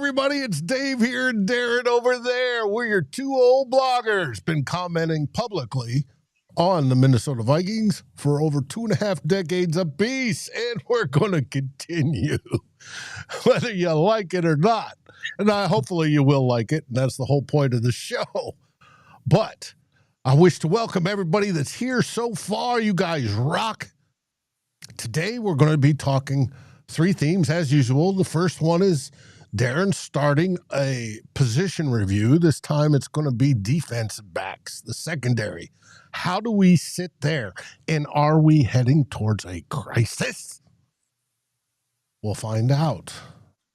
everybody. It's Dave here and Darren over there. We're your two old bloggers. Been commenting publicly on the Minnesota Vikings for over 2.5 decades apiece, and we're going to continue, whether you like it or not. And hopefully you will like it, and that's the whole point of the show. But I wish to welcome everybody that's here so far. You guys rock. Today we're going to be talking three themes as usual. The first one is Darren starting a position review. This time it's going to be defensive backs, the secondary. How do we sit there? And are we heading towards a crisis? We'll find out.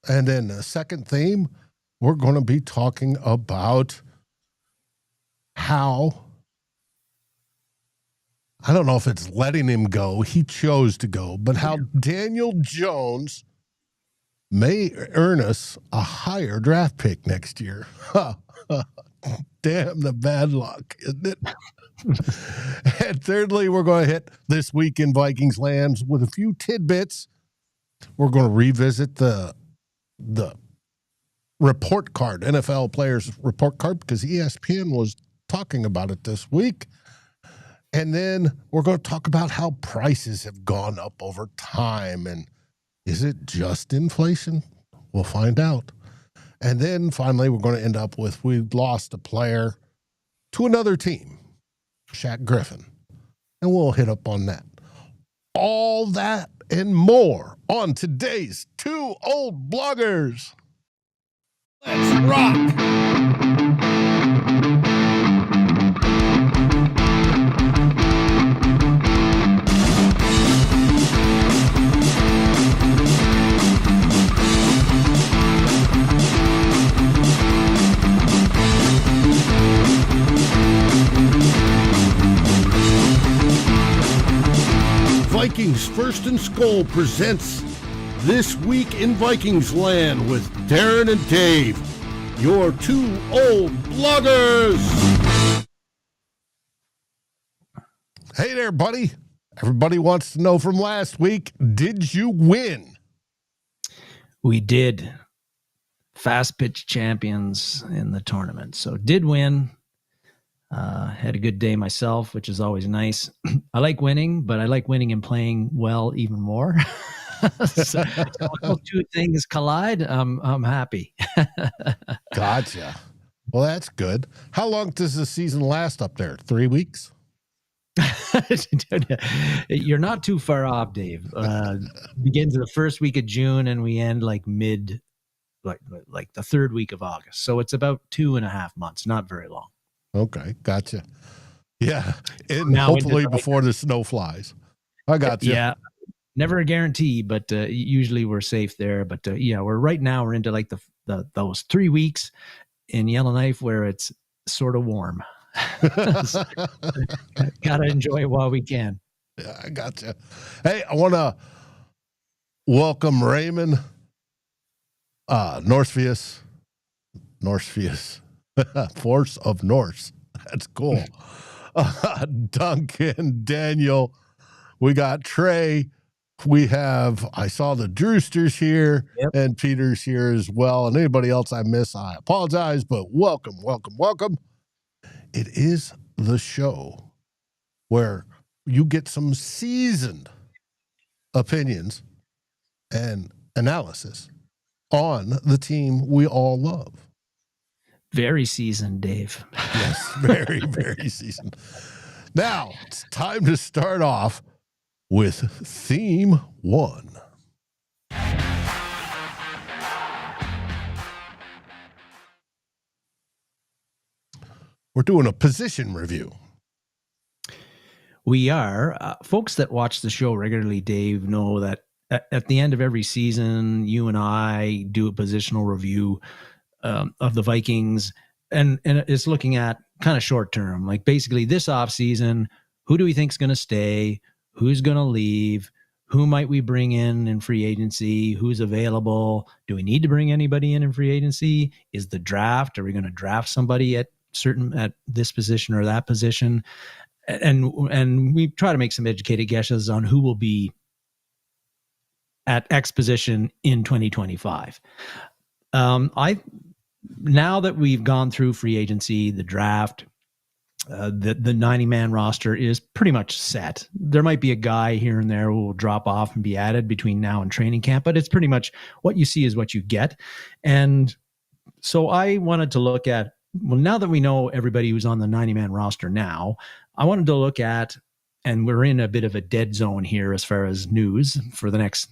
And then the second theme, we're going to be talking about how, I don't know if it's letting him go, he chose to go, but how Daniel Jones may earn us a higher draft pick next year. Damn the bad luck, isn't it? And thirdly, we're going to hit This Week in Vikingsland with a few tidbits. We're going to revisit the report card, NFL players report card, because ESPN was talking about it this week. And then we're going to talk about how prices have gone up over time. And is it just inflation? We'll find out. And then finally, we're going to end up with, we lost a player to another team, Shaq Griffin. And we'll hit up on that. All that and more on today's Two Old Bloggers. Let's rock. Vikings First and SKOL presents This Week in Vikingsland with Darren and Dave, your two old bloggers. Hey there, buddy. Everybody wants to know from last week, did you win? We did. Fast pitch champions in the tournament. So did win. Had a good day myself, which is always nice. I like winning, but I like winning and playing well even more. So those two things collide. I'm happy. Gotcha. Well, that's good. How long does the season last up there? 3 weeks? You're not too far off, Dave. Begins the first week of June and we end like like the third week of August. So it's about 2.5 months, not very long. Okay, gotcha. Yeah, and hopefully before the snow flies. I got you. Yeah, never a guarantee, but usually we're safe there. But we're into like those 3 weeks in Yellowknife where it's sort of warm. So, gotta enjoy it while we can. Yeah, I gotcha. Hey, I want to welcome Raymond, Norsefius, Force of Norse. That's cool. Duncan, Daniel, we got Trey. I saw the Drewsters here. Yep. And Peter's here as well. And anybody else I miss, I apologize, but welcome. It is the show where you get some seasoned opinions and analysis on the team we all love. Very seasoned, Dave. Yes, very, very seasoned. Now, it's time to start off with theme 1. We're doing a position review. We are. Folks that watch the show regularly, Dave, know that at the end of every season, you and I do a positional review of the Vikings, and it's looking at kind of short term, like basically this offseason, who do we think is going to stay, who's going to leave, who might we bring in free agency, who's available, do we need to bring anybody in free agency, is the draft, are we going to draft somebody at this position or that position, and we try to make some educated guesses on who will be at X position in 2025. Now that we've gone through free agency, the draft, the 90-man roster is pretty much set. There might be a guy here and there who will drop off and be added between now and training camp, but it's pretty much what you see is what you get. And so I wanted to look at, well, now that we know everybody who's on the 90-man roster now, I wanted to look at, and we're in a bit of a dead zone here as far as news for the next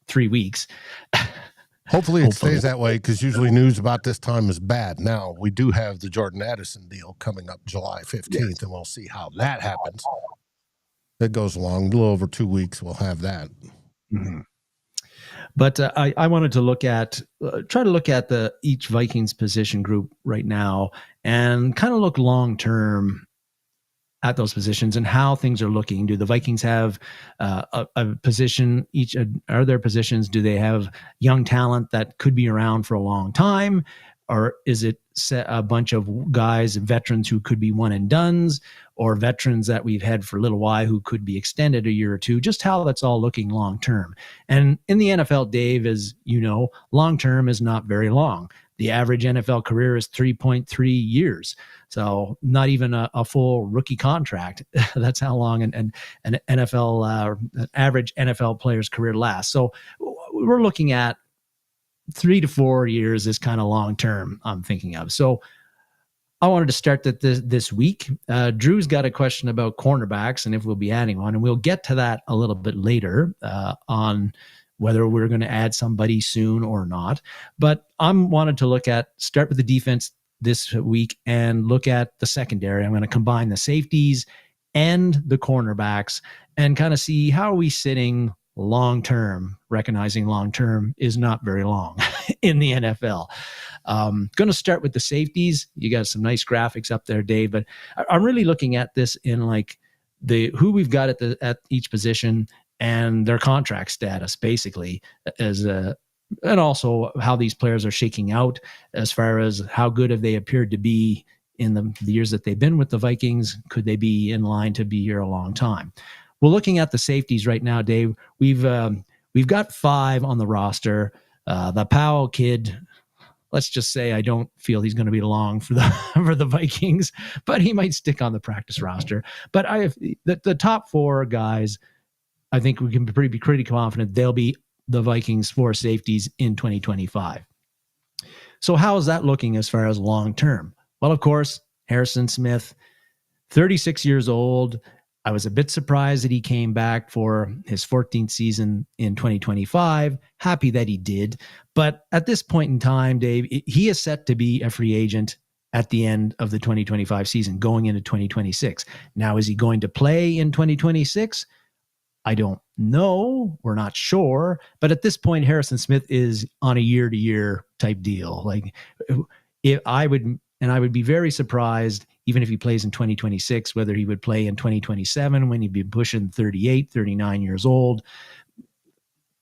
3 weeks. Hopefully it stays that way, because usually news about this time is bad. Now, we do have the Jordan Addison deal coming up July 15th, and we'll see how that happens. It goes along a little over 2 weeks. We'll have that. Mm-hmm. But I wanted to look at, try to look at each Vikings position group right now and kind of look long-term at those positions and how things are looking. Do the Vikings have a position, each are their positions? Do they have young talent that could be around for a long time? Or is it a bunch of guys, veterans who could be one and dones, or veterans that we've had for a little while who could be extended a year or two? Just how that's all looking long term. And in the NFL, Dave, as you know, long term is not very long. The average NFL career is 3.3 years. So not even a full rookie contract. That's how long an NFL, an average NFL player's career lasts. So we're looking at 3 to 4 years is kind of long term, I'm thinking of. So I wanted to start that this week. Drew's got a question about cornerbacks and if we'll be adding one, and we'll get to that a little bit later on whether we're going to add somebody soon or not. But I'm wanted to start with the defense this week and look at the secondary. I'm going to combine the safeties and the cornerbacks and kind of see how are we sitting long-term, recognizing long-term is not very long in the NFL. Going to start with the safeties. You got some nice graphics up there, Dave, but I'm really looking at this in like who we've got at each position and their contract status, basically, and also how these players are shaking out as far as how good have they appeared to be in the years that they've been with the Vikings. Could they be in line to be here a long time? Well, looking at the safeties right now, Dave, we've got 5 on the roster. The Powell kid, let's just say I don't feel he's going to be long for the Vikings, but he might stick on the practice roster. But the top 4 guys, I think we can be pretty confident they'll be the Vikings 4 safeties in 2025. So how is that looking as far as long term? Well, of course, Harrison Smith, 36 years old. I was a bit surprised that he came back for his 14th season in 2025. Happy that he did. But at this point in time, Dave, he is set to be a free agent at the end of the 2025 season, going into 2026. Now, is he going to play in 2026? I don't know. We're not sure. But at this point, Harrison Smith is on a year-to-year type deal. Like, I would be very surprised, even if he plays in 2026, whether he would play in 2027 when he'd be pushing 38, 39 years old.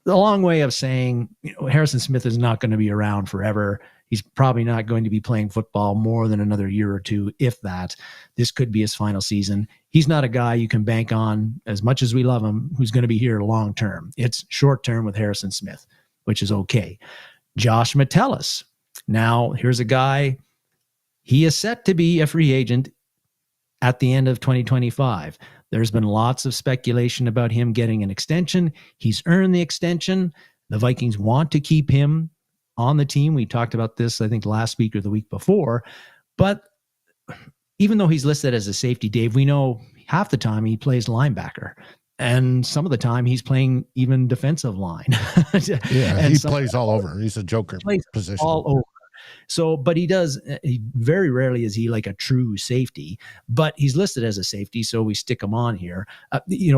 A long way of saying, Harrison Smith is not going to be around forever. He's probably not going to be playing football more than another year or two, if that. This could be his final season. He's not a guy you can bank on, as much as we love him, who's going to be here long term. It's short term with Harrison Smith, which is okay. Josh Metellus. Now, here's a guy, he is set to be a free agent at the end of 2025. There's been lots of speculation about him getting an extension. He's earned the extension. The Vikings want to keep him on the team. We talked about this, I think, last week or the week before. But even though he's listed as a safety, Dave, we know half the time he plays linebacker. And some of the time he's playing even defensive line. Yeah, he plays all over. He's a joker position. All over. So, but he very rarely is he like a true safety, but he's listed as a safety, so we stick him on here.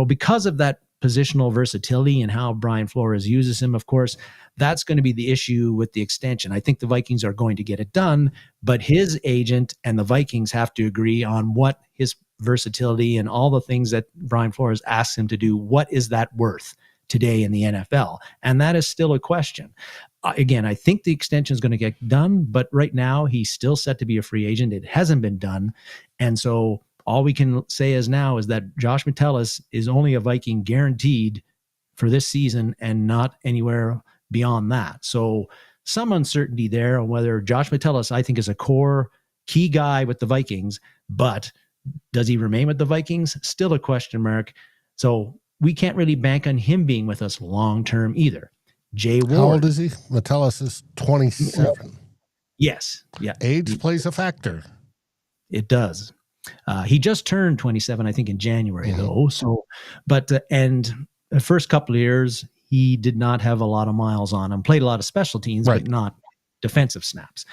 Because of that positional versatility and how Brian Flores uses him, of course, that's going to be the issue with the extension. I think the Vikings are going to get it done, but his agent and the Vikings have to agree on what his versatility and all the things that Brian Flores asks him to do, what is that worth today in the NFL? And that is still a question. Again, I think the extension is going to get done, but right now he's still set to be a free agent. It hasn't been done. And so all we can say is that Josh Metellus is only a Viking guaranteed for this season and not anywhere beyond that. So some uncertainty there on whether Josh Metellus, I think, is a core key guy with the Vikings, but does he remain with the Vikings? Still a question mark. So we can't really bank on him being with us long-term either. Jay Ward. How old is he? Metellus is 27. Yes. Yeah. Age plays a factor. It does. He just turned 27, I think, in January, though. So, but, and the first couple of years, he did not have a lot of miles on him, played a lot of special teams, but not defensive snaps.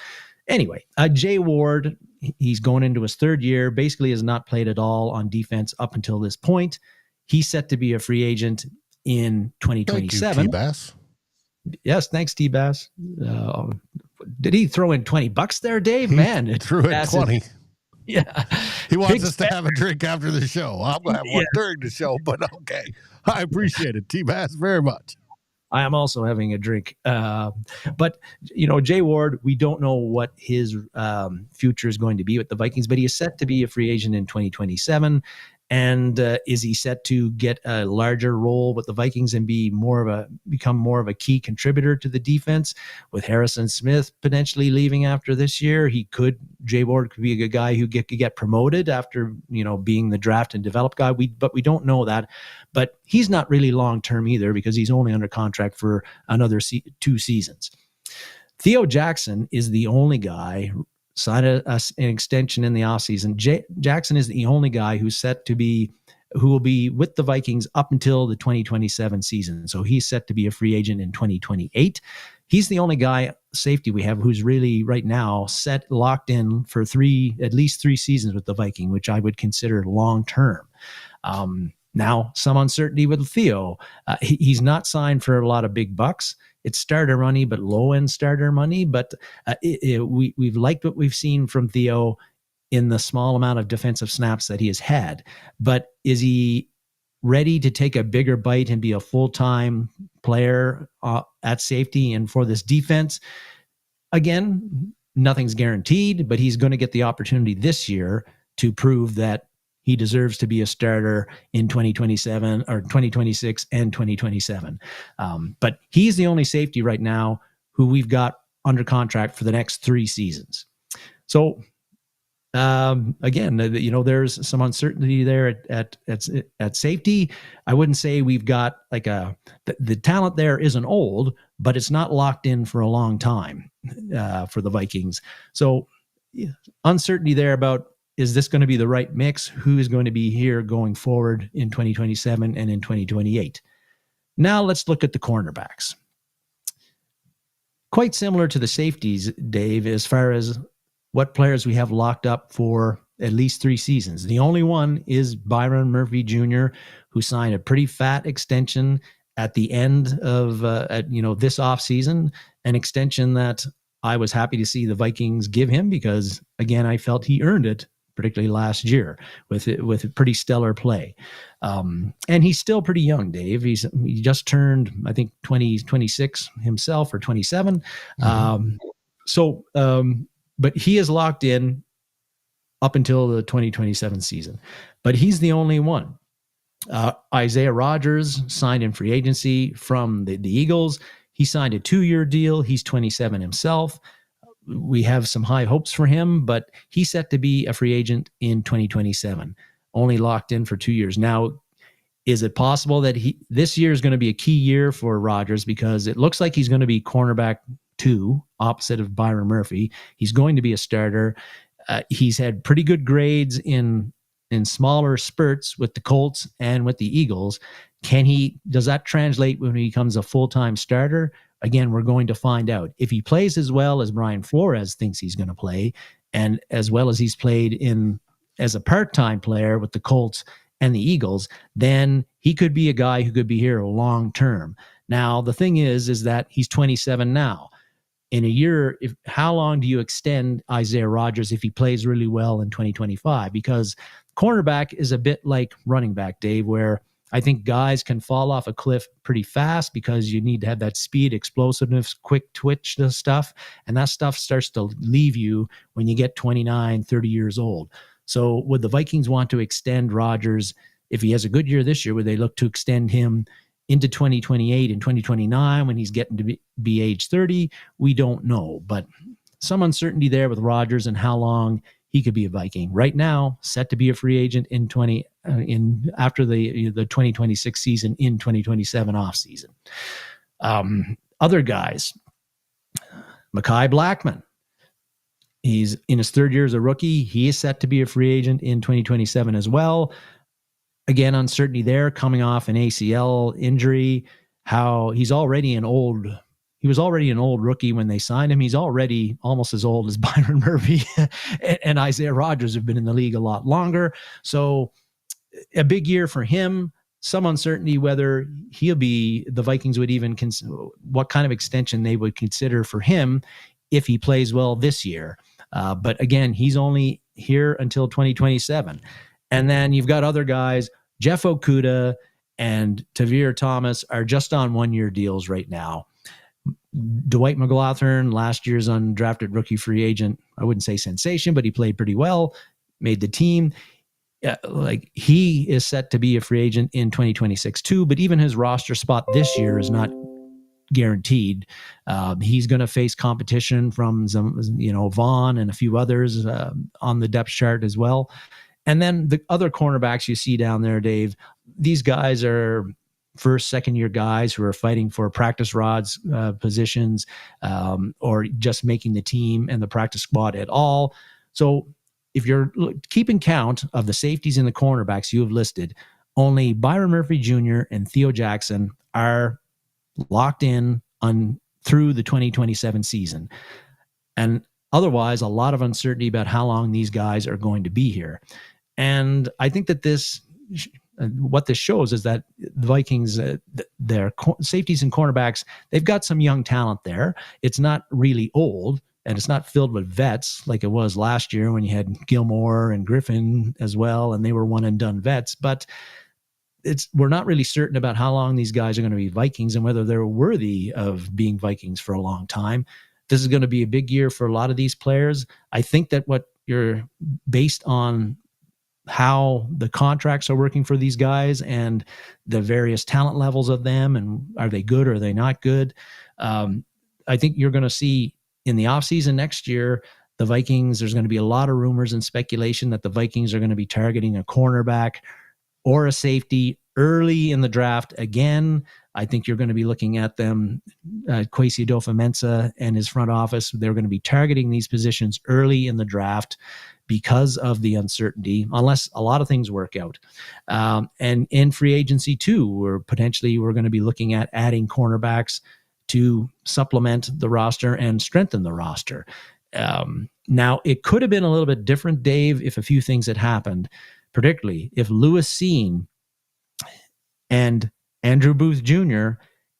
Anyway, Jay Ward, he's going into his third year, basically has not played at all on defense up until this point. He's set to be a free agent in 2027. Thank you, T-Bass. Yes, thanks, T-Bass. Did he throw in $20 there, Dave? Man, he threw in 20. Yeah. He wants us to have a drink after the show. I'm going to have one during the show, but okay. I appreciate it, T-Bass, very much. I am also having a drink. But, Jay Ward, we don't know what his future is going to be with the Vikings, but he is set to be a free agent in 2027. And is he set to get a larger role with the Vikings and become more of a key contributor to the defense? With Harrison Smith potentially leaving after this year, Jay Ward could be a good guy who could get promoted after being the draft and develop guy. But we don't know that. But he's not really long term either because he's only under contract for another 2 seasons. Theo Jackson is the only guy. Signed an extension in the offseason. Jackson is the only guy who will be with the Vikings up until the 2027 season. So he's set to be a free agent in 2028. He's the only guy, safety we have, who's really right now locked in for at least 3 seasons with the Viking, which I would consider long term. Now, some uncertainty with Theo. He's not signed for a lot of big bucks. It's starter money, but low-end starter money. But we've liked what we've seen from Theo in the small amount of defensive snaps that he has had. But is he ready to take a bigger bite and be a full-time player at safety and for this defense? Again, nothing's guaranteed, but he's going to get the opportunity this year to prove that he deserves to be a starter in 2027 or 2026 and 2027. But he's the only safety right now who we've got under contract for the next 3 seasons. So again, there's some uncertainty there at safety. I wouldn't say we've got the talent there isn't old, but it's not locked in for a long time for the Vikings. So uncertainty there about, is this going to be the right mix? Who is going to be here going forward in 2027 and in 2028? Now let's look at the cornerbacks. Quite similar to the safeties, Dave, as far as what players we have locked up for at least 3 seasons. The only one is Byron Murphy Jr., who signed a pretty fat extension at the end of this offseason, an extension that I was happy to see the Vikings give him because, again, I felt he earned it, particularly last year with pretty stellar play. And he's still pretty young, Dave. He just turned, I think, 26 himself or 27. But he is locked in up until the 2027 season. But he's the only one. Isaiah Rodgers signed in free agency from the Eagles. He signed a 2-year deal. He's 27 himself. We have some high hopes for him, but he's set to be a free agent in 2027, only locked in for 2 years. Now, is it possible that this year is going to be a key year for Rodgers because it looks like he's going to be cornerback 2, opposite of Byron Murphy. He's going to be a starter. He's had pretty good grades in smaller spurts with the Colts and with the Eagles. Does that translate when he becomes a full-time starter? Again, we're going to find out. If he plays as well as Brian Flores thinks he's going to play, and as well as he's played as a part-time player with the Colts and the Eagles, then he could be a guy who could be here long-term. Now, the thing is that he's 27 now. In a year, how long do you extend Isaiah Rodgers if he plays really well in 2025? Because cornerback is a bit like running back, Dave, where I think guys can fall off a cliff pretty fast because you need to have that speed, explosiveness, quick twitch stuff. And that stuff starts to leave you when you get 29, 30 years old. So would the Vikings want to extend Rodgers? If he has a good year this year, would they look to extend him into 2028 and 2029 when he's getting to be age 30, we don't know. But some uncertainty there with Rodgers and how long he could be a Viking. Right now, set to be a free agent after the 2026 season, in 2027 offseason. Other guys, Mekhi Blackmon. He's in his third year as a rookie. He is set to be a free agent in 2027 as well. Again, uncertainty there, coming off an ACL injury. How he was already an old rookie when they signed him. He's already almost as old as Byron Murphy and Isaiah Rodgers have been in the league a lot longer. So a big year for him. Some uncertainty whether the Vikings would even consider what kind of extension they would consider for him if he plays well this year. But again, he's only here until 2027. And then you've got other guys, Jeff Okudah and Tavir Thomas are just on 1-year deals right now. Dwight McGlothern, last year's undrafted rookie free agent, I wouldn't say sensation, but he played pretty well, made the team. He is set to be a free agent in 2026 too, but even his roster spot this year is not guaranteed. He's going to face competition from some, Vaughn and a few others on the depth chart as well. And then the other cornerbacks you see down there, Dave, these guys are first, second-year guys who are fighting for practice rods positions or just making the team and the practice squad at all. So if you're keeping count of the safeties and the cornerbacks you have listed, only Byron Murphy Jr. and Theo Jackson are locked in through the 2027 season. And otherwise, a lot of uncertainty about how long these guys are going to be here. And I think that what this shows is that the Vikings, their safeties and cornerbacks, they've got some young talent there. It's not really old, and it's not filled with vets like it was last year when you had Gilmore and Griffin as well, and they were one-and-done vets. But we're not really certain about how long these guys are going to be Vikings and whether they're worthy of being Vikings for a long time. This is going to be a big year for a lot of these players. I think that what you're based on how the contracts are working for these guys and the various talent levels of them, and are they good or are they not good? I think you're going to see in the offseason next year, the Vikings, there's going to be a lot of rumors and speculation that the Vikings are going to be targeting a cornerback or a safety early in the draft. Again, I think you're going to be looking at them, Kwesi Adofo-Mensah and his front office. They're going to be targeting these positions early in the draft because of the uncertainty, unless a lot of things work out. And in free agency too, we're going to be looking at adding cornerbacks to supplement the roster and strengthen the roster. Now, it could have been a little bit different, Dave, if a few things had happened, particularly if Lewis Cine and Andrew Booth Jr.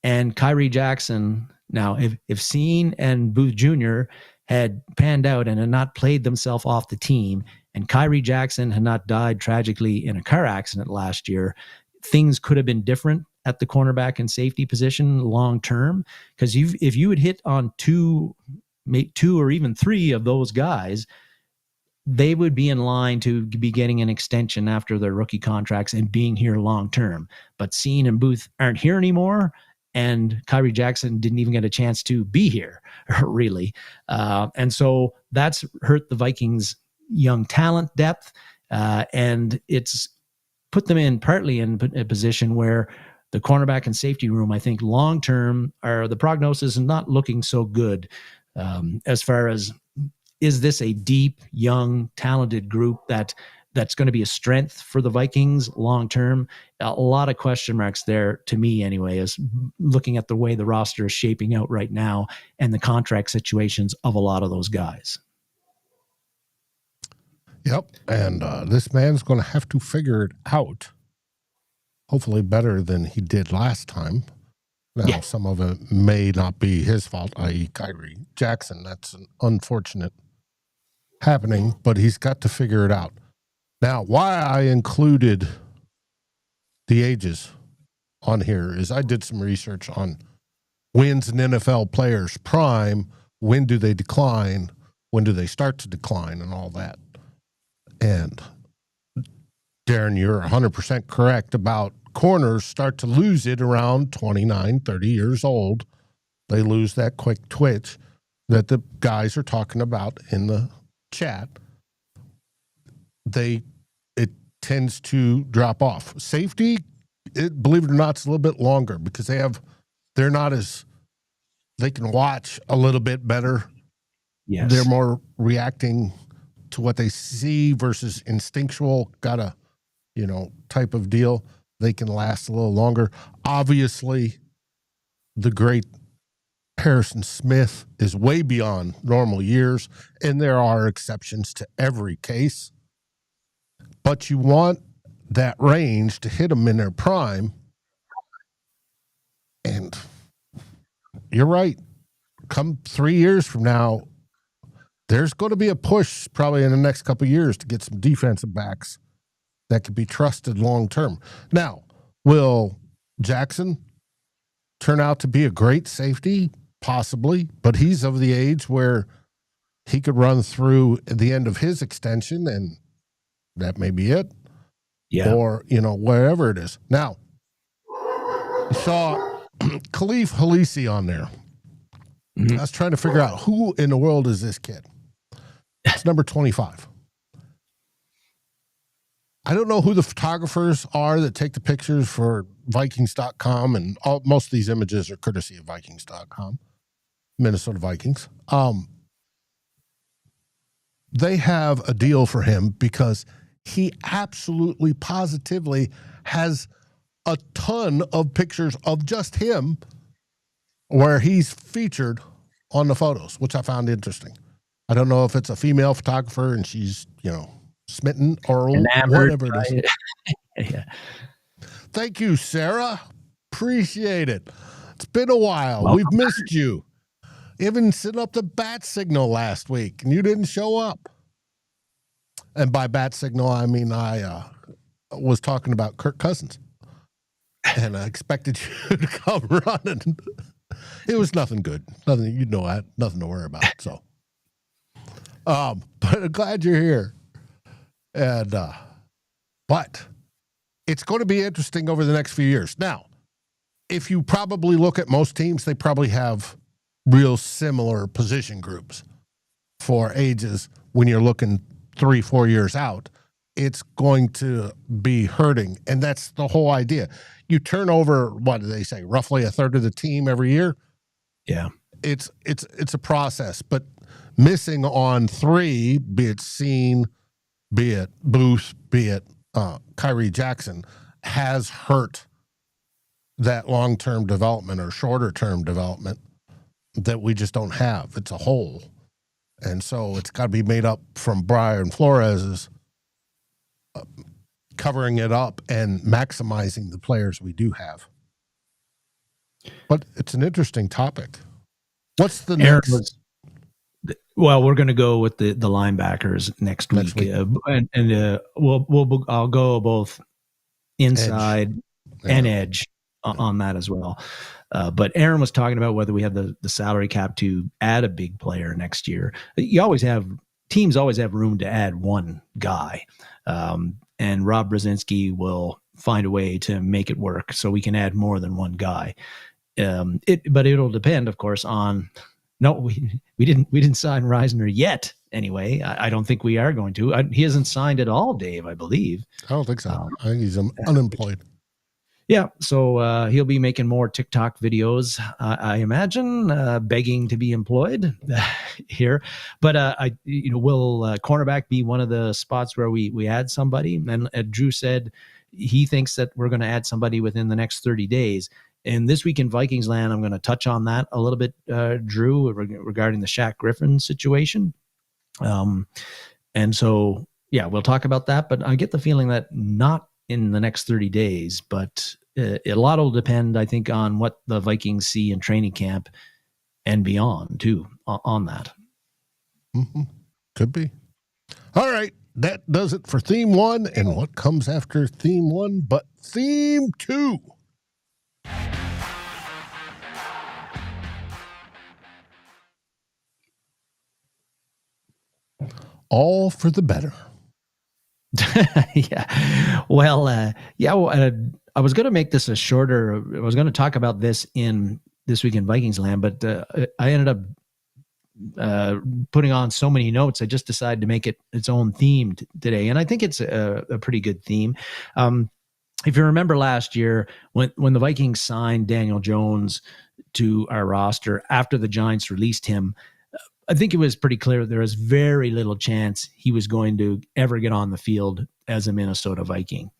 and Kyrie Jackson. Now, if Cine and Booth Jr. had panned out and had not played themselves off the team, and Kyrie Jackson had not died tragically in a car accident last year, things could have been different at the cornerback and safety position long term. Because if you had hit on two or even three of those guys, they would be in line to be getting an extension after their rookie contracts and being here long term. But Cine and Booth aren't here anymore, and Kyrie Jackson didn't even get a chance to be here, really. And so that's hurt the Vikings' young talent depth, and it's put them partly in a position where the cornerback and safety room, I think, long term, the prognosis is not looking so good as far as, is this a deep, young, talented group that's going to be a strength for the Vikings long term? A lot of question marks there, to me anyway, is looking at the way the roster is shaping out right now and the contract situations of a lot of those guys. Yep, and this man's going to have to figure it out, hopefully better than he did last time. Now, Some of it may not be his fault, i.e. Kyrie Jackson. That's an unfortunate happening, but he's got to figure it out. Now, why I included the ages on here is I did some research on when's an NFL player's prime, when do they decline, when do they start to decline, and all that. And Darren, you're 100% correct about corners start to lose it around 29, 30 years old. They lose that quick twitch that the guys are talking about in the chat. It tends to drop off. Safety, believe it or not, it's a little bit longer because they can watch a little bit better. Yes. They're more reacting to what they see versus instinctual type of deal. They can last a little longer. Obviously, the great Harrison Smith is way beyond normal years, and there are exceptions to every case. But you want that range to hit them in their prime. And you're right. Come 3 years from now, there's going to be a push probably in the next couple of years to get some defensive backs that can be trusted long term. Now, will Jackson turn out to be a great safety? Possibly, but he's of the age where he could run through the end of his extension and that may be it. Yeah. Or, wherever it is. Now, you saw Khalif Halisi on there. I was trying to figure out who in the world is this kid. It's number 25. I don't know who the photographers are that take the pictures for Vikings.com, and most of these images are courtesy of Vikings.com, Minnesota Vikings. They have a deal for him because he absolutely positively has a ton of pictures of just him where he's featured on the photos, which I found interesting. I don't know if it's a female photographer and she's, smitten or enamored, whatever it is. Yeah. Thank you, Sarah. Appreciate it. It's been a while. Welcome We've missed you. Even sent up the bat signal last week and you didn't show up. And by bat signal, I mean I was talking about Kirk Cousins. And I expected you to come running. It was nothing good. Nothing, nothing to worry about. So, but I'm glad you're here. And, but it's going to be interesting over the next few years. Now, if you probably look at most teams, they probably have real similar position groups for ages. When you're looking 3-4 years out, it's going to be hurting. And that's the whole idea. You turn over, what do they say, roughly a third of the team every year? Yeah. It's a process, but missing on 3, be it Cine, be it Booth, be it Kyrie Jackson, has hurt that long-term development or shorter-term development that we just don't have. It's a hole. And so it's got to be made up from Brian Flores's covering it up and maximizing the players we do have. But it's an interesting topic. What's the next? Well, we're going to go with the linebackers next week. I'll go both inside and edge on that as well. But Aaron was talking about whether we have the salary cap to add a big player next year. Teams always have room to add one guy. And Rob Brzezinski will find a way to make it work so we can add more than one guy. But it'll depend, of course, on. No, we didn't sign Reisner yet. Anyway, I don't think we are going to. He hasn't signed at all, Dave. I believe. I don't think so. I think he's unemployed. Yeah, so he'll be making more TikTok videos, I imagine, begging to be employed here. But will cornerback be one of the spots where we add somebody? And Drew said he thinks that we're going to add somebody within the next 30 days. And this week in Vikingsland, I'm going to touch on that a little bit, Drew, regarding the Shaq Griffin situation. And so, yeah, we'll talk about that. But I get the feeling that not in the next 30 days, but a lot will depend, I think, on what the Vikings see in training camp and beyond, too, on that. Mm-hmm. Could be. All right. That does it for Theme 1 and what comes after Theme 1, but Theme 2. All for the better. Yeah. Well, I was going to make this a shorter. I was going to talk about this in This Week in Vikingsland, but I ended up putting on so many notes. I just decided to make it its own theme today, and I think it's a pretty good theme. If you remember last year, when the Vikings signed Daniel Jones to our roster after the Giants released him, I think it was pretty clear there was very little chance he was going to ever get on the field as a Minnesota Viking.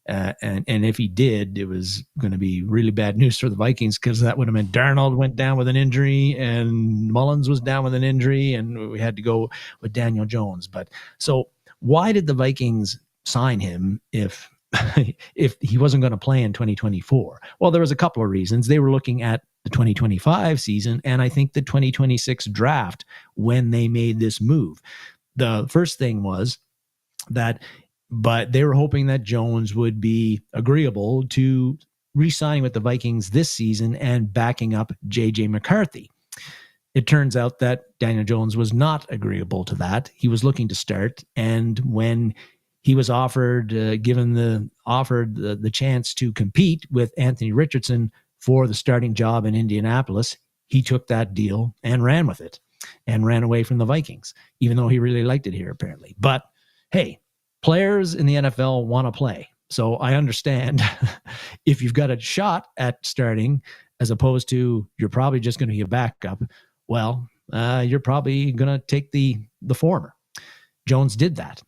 And if he did, it was going to be really bad news for the Vikings, because that would have meant Darnold went down with an injury and Mullins was down with an injury, and we had to go with Daniel Jones. But so why did the Vikings sign him if he wasn't going to play in 2024? Well, there was a couple of reasons. They were looking at the 2025 season and I think the 2026 draft when they made this move. The first thing was that, but they were hoping that Jones would be agreeable to re-signing with the Vikings this season and backing up J.J. McCarthy. It turns out that Daniel Jones was not agreeable to that. He was looking to start, and when he was offered the chance to compete with Anthony Richardson for the starting job in Indianapolis, he took that deal and ran with it and ran away from the Vikings, even though he really liked it here, apparently. But hey, players in the NFL want to play. So I understand if you've got a shot at starting as opposed to you're probably just going to be a backup, well, you're probably going to take the former. Jones did that.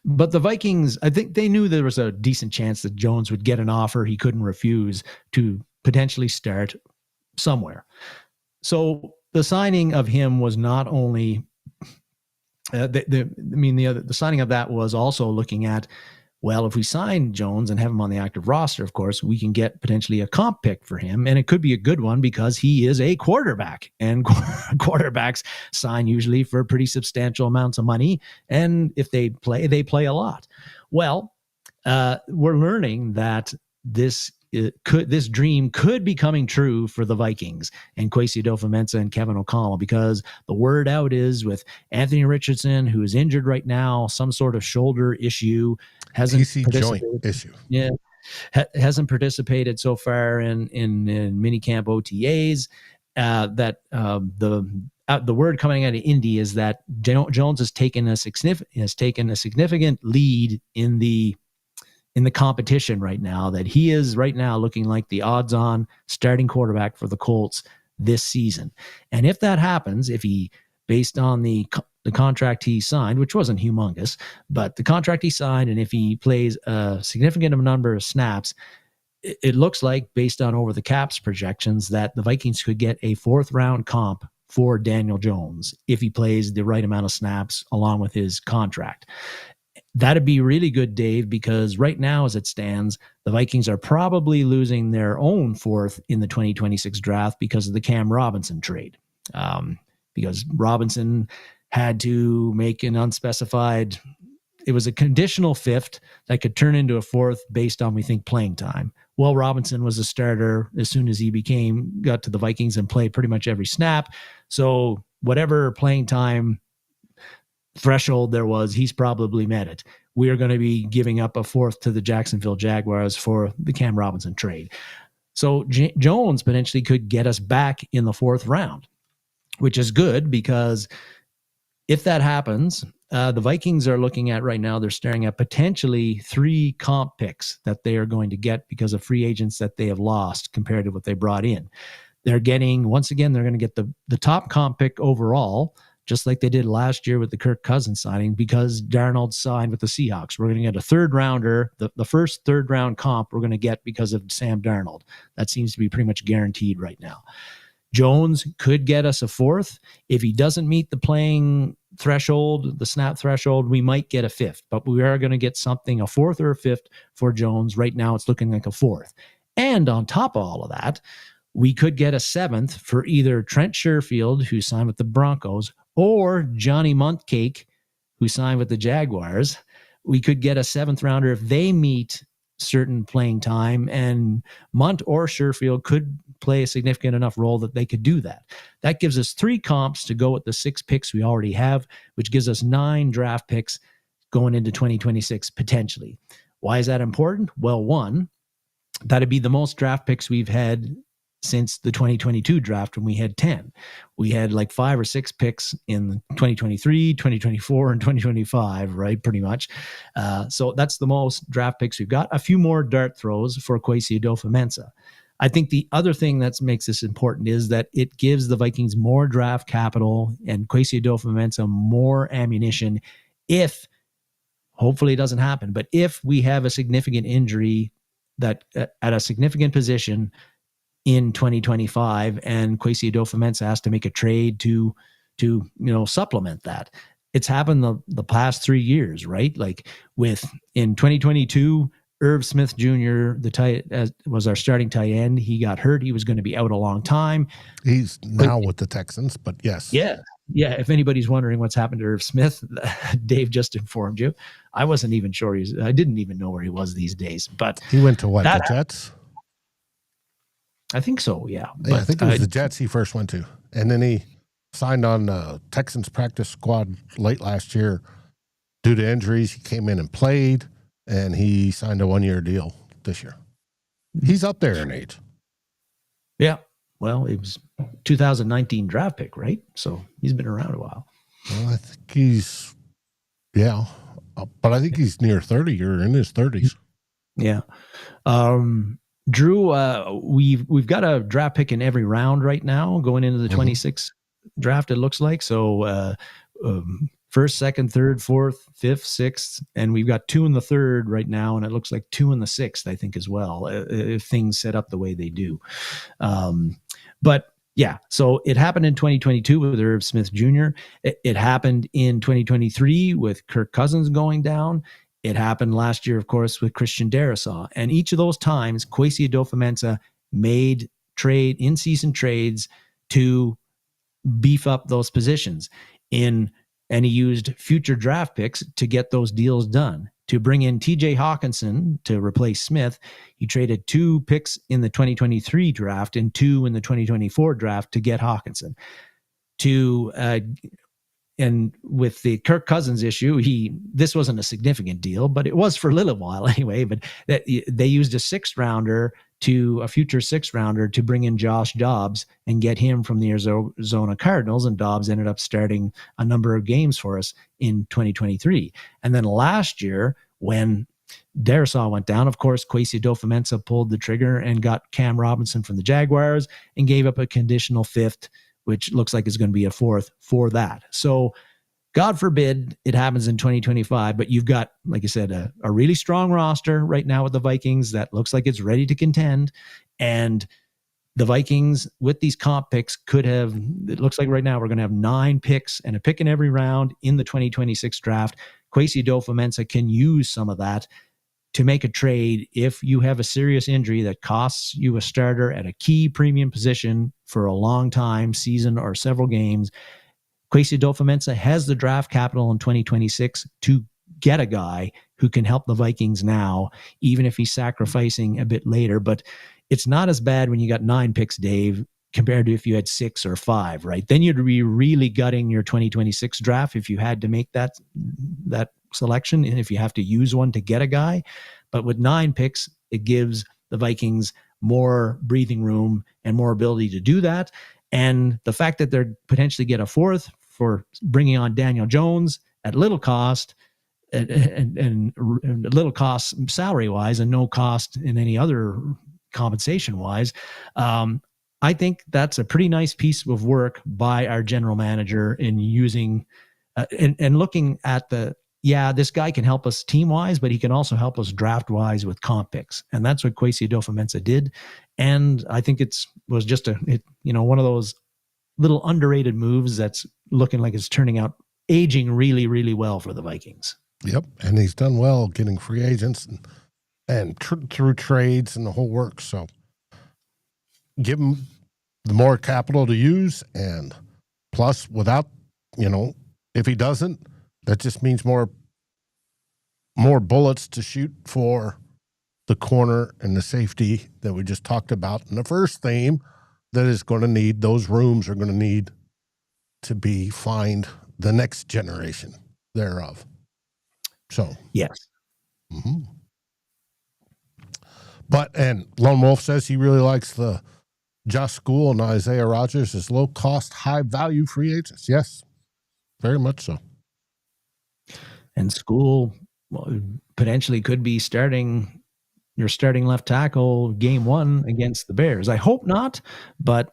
But the Vikings, I think they knew there was a decent chance that Jones would get an offer he couldn't refuse to potentially start somewhere. So the signing of him was not only the signing of that was also looking at, well, if we sign Jones and have him on the active roster, of course, we can get potentially a comp pick for him. And it could be a good one because he is a quarterback, and quarterbacks sign usually for pretty substantial amounts of money. And if they play a lot. Well, we're learning that this dream could be coming true for the Vikings and Kwesi Adofo-Mensah and Kevin O'Connell, because the word out is with Anthony Richardson, who is injured right now, some sort of shoulder issue, hasn't joint issue. Yeah. Hasn't participated so far in minicamp OTAs. The word coming out of Indy is that Jones has taken a significant lead in the competition right now, that he is right now looking like the odds-on starting quarterback for the Colts this season. And if that happens, if he, based on the contract he signed, which wasn't humongous, but the contract he signed, and if he plays a significant number of snaps, it looks like, based on over the caps projections, that the Vikings could get a 4th round comp for Daniel Jones if he plays the right amount of snaps along with his contract. That'd be really good, Dave, because right now, as it stands, the Vikings are probably losing their own 4th in the 2026 draft because of the Cam Robinson trade. Because Robinson had to make an unspecified, it was a conditional 5th that could turn into a 4th based on, we think, playing time. Well, Robinson was a starter as soon as he got to the Vikings and played pretty much every snap. So whatever playing time threshold there was, he's probably met it. We are going to be giving up a 4th to the Jacksonville Jaguars for the Cam Robinson trade. So Jones potentially could get us back in the 4th round, which is good, because if that happens, the Vikings are looking at right now, they're staring at potentially 3 comp picks that they are going to get because of free agents that they have lost compared to what they brought in. They're getting, once again, they're going to get the top comp pick overall, just like they did last year with the Kirk Cousins signing, because Darnold signed with the Seahawks. We're going to get a 3rd rounder, the first 3rd round comp we're going to get because of Sam Darnold. That seems to be pretty much guaranteed right now. Jones could get us a 4th. If he doesn't meet the playing threshold, the snap threshold, we might get a 5th, but we are going to get something, a 4th or a 5th for Jones. Right now, it's looking like a 4th. And on top of all of that, we could get a 7th for either Trent Sherfield, who signed with the Broncos, or Johnny Muntcake, who signed with the Jaguars. We could get a 7th rounder if they meet certain playing time, and Munt or Sherfield could play a significant enough role that they could do that. That gives us 3 comps to go with the 6 picks we already have, which gives us 9 draft picks going into 2026 potentially. Why is that important? Well, one, that'd be the most draft picks we've had since the 2022 draft when we had 10. We had like 5 or 6 picks in 2023, 2024, and 2025, right? Pretty much. So that's the most draft picks we've got. A few more dart throws for Kwesi Adofo-Mensah. I think the other thing that makes this important is that it gives the Vikings more draft capital and Kwesi Adofo-Mensah more ammunition if, hopefully it doesn't happen, but if we have a significant injury that at a significant position in 2025 and Kwesi Adofo-Mensah has to make a trade to supplement that. It's happened the past 3 years, right? Like in 2022, Irv Smith Jr., was our starting tight end. He got hurt. He was going to be out a long time. He's now with the Texans, but yes. Yeah. If anybody's wondering what's happened to Irv Smith, Dave just informed you. I wasn't even sure. I didn't even know where he was these days. But he went to what, the Jets? I think so, yeah. But, I think it was the Jets he first went to. And then he signed on the Texans practice squad late last year. Due to injuries, he came in and played, and he signed a 1-year deal this year. He's up there in age. Yeah. Well, it was 2019 draft pick, right? So he's been around a while. Well, I think he's, but I think he's near 30 or in his 30s. Yeah. Drew, we've got a draft pick in every round right now going into the 26 draft, it looks like. So first, second, third, fourth, fifth, sixth, and we've got 2 in the third right now, and it looks like 2 in the sixth, I think, as well, if things set up the way they do. But yeah, so it happened in 2022 with Irv Smith Jr. It happened in 2023 with Kirk Cousins going down. It happened last year, of course, with Christian Darrisaw. And each of those times, Kwesi Adofo-Mensah made in-season trades to beef up those positions. And he used future draft picks to get those deals done. To bring in TJ Hawkinson to replace Smith, he traded 2 picks in the 2023 draft and 2 in the 2024 draft to get Hawkinson. And with the Kirk Cousins issue, this wasn't a significant deal, but it was for a little while anyway. But they used a future 6th rounder to bring in Josh Dobbs and get him from the Arizona Cardinals. And Dobbs ended up starting a number of games for us in 2023. And then last year, when Darrisaw went down, of course, Kwesi Adofo-Mensah pulled the trigger and got Cam Robinson from the Jaguars and gave up a conditional 5th, which looks like it's going to be a 4th for that. So God forbid it happens in 2025, but you've got, like I said, a really strong roster right now with the Vikings that looks like it's ready to contend. And the Vikings, with these comp picks, it looks like right now we're going to have 9 picks and a pick in every round in the 2026 draft. Kwesi Adofo-Mensah can use some of that to make a trade if you have a serious injury that costs you a starter at a key premium position for a long time, season or several games. Kwesi Adofo-Mensah has the draft capital in 2026 to get a guy who can help the Vikings now, even if he's sacrificing a bit later. But it's not as bad when you got 9 picks, Dave, compared to if you had 6 or 5, right? Then you'd be really gutting your 2026 draft if you had to make that selection and if you have to use one to get a guy. But with 9 picks, it gives the Vikings more breathing room and more ability to do that. And the fact that they're potentially get a 4th for bringing on Daniel Jones at little cost and little cost salary wise and no cost in any other compensation wise, I think that's a pretty nice piece of work by our general manager in using and looking at this guy can help us team-wise, but he can also help us draft-wise with comp picks. And that's what Kwesi Adofo-Mensah did. And I think was just one of those little underrated moves that's looking like it's turning out, aging really, really well for the Vikings. Yep, and he's done well getting free agents and through trades and the whole work. So give him the more capital to use, and plus without, if he doesn't, that just means more bullets to shoot for the corner and the safety that we just talked about in the first theme. That is going to need, those rooms are going to need to be find the next generation thereof. So, yes. mm-hmm. And Lone Wolf says he really likes the Josh SKOL and Isaiah Rodgers as low-cost, high-value free agents. Yes, very much so. And SKOL potentially could be your starting left tackle game 1 against the Bears. I hope not, but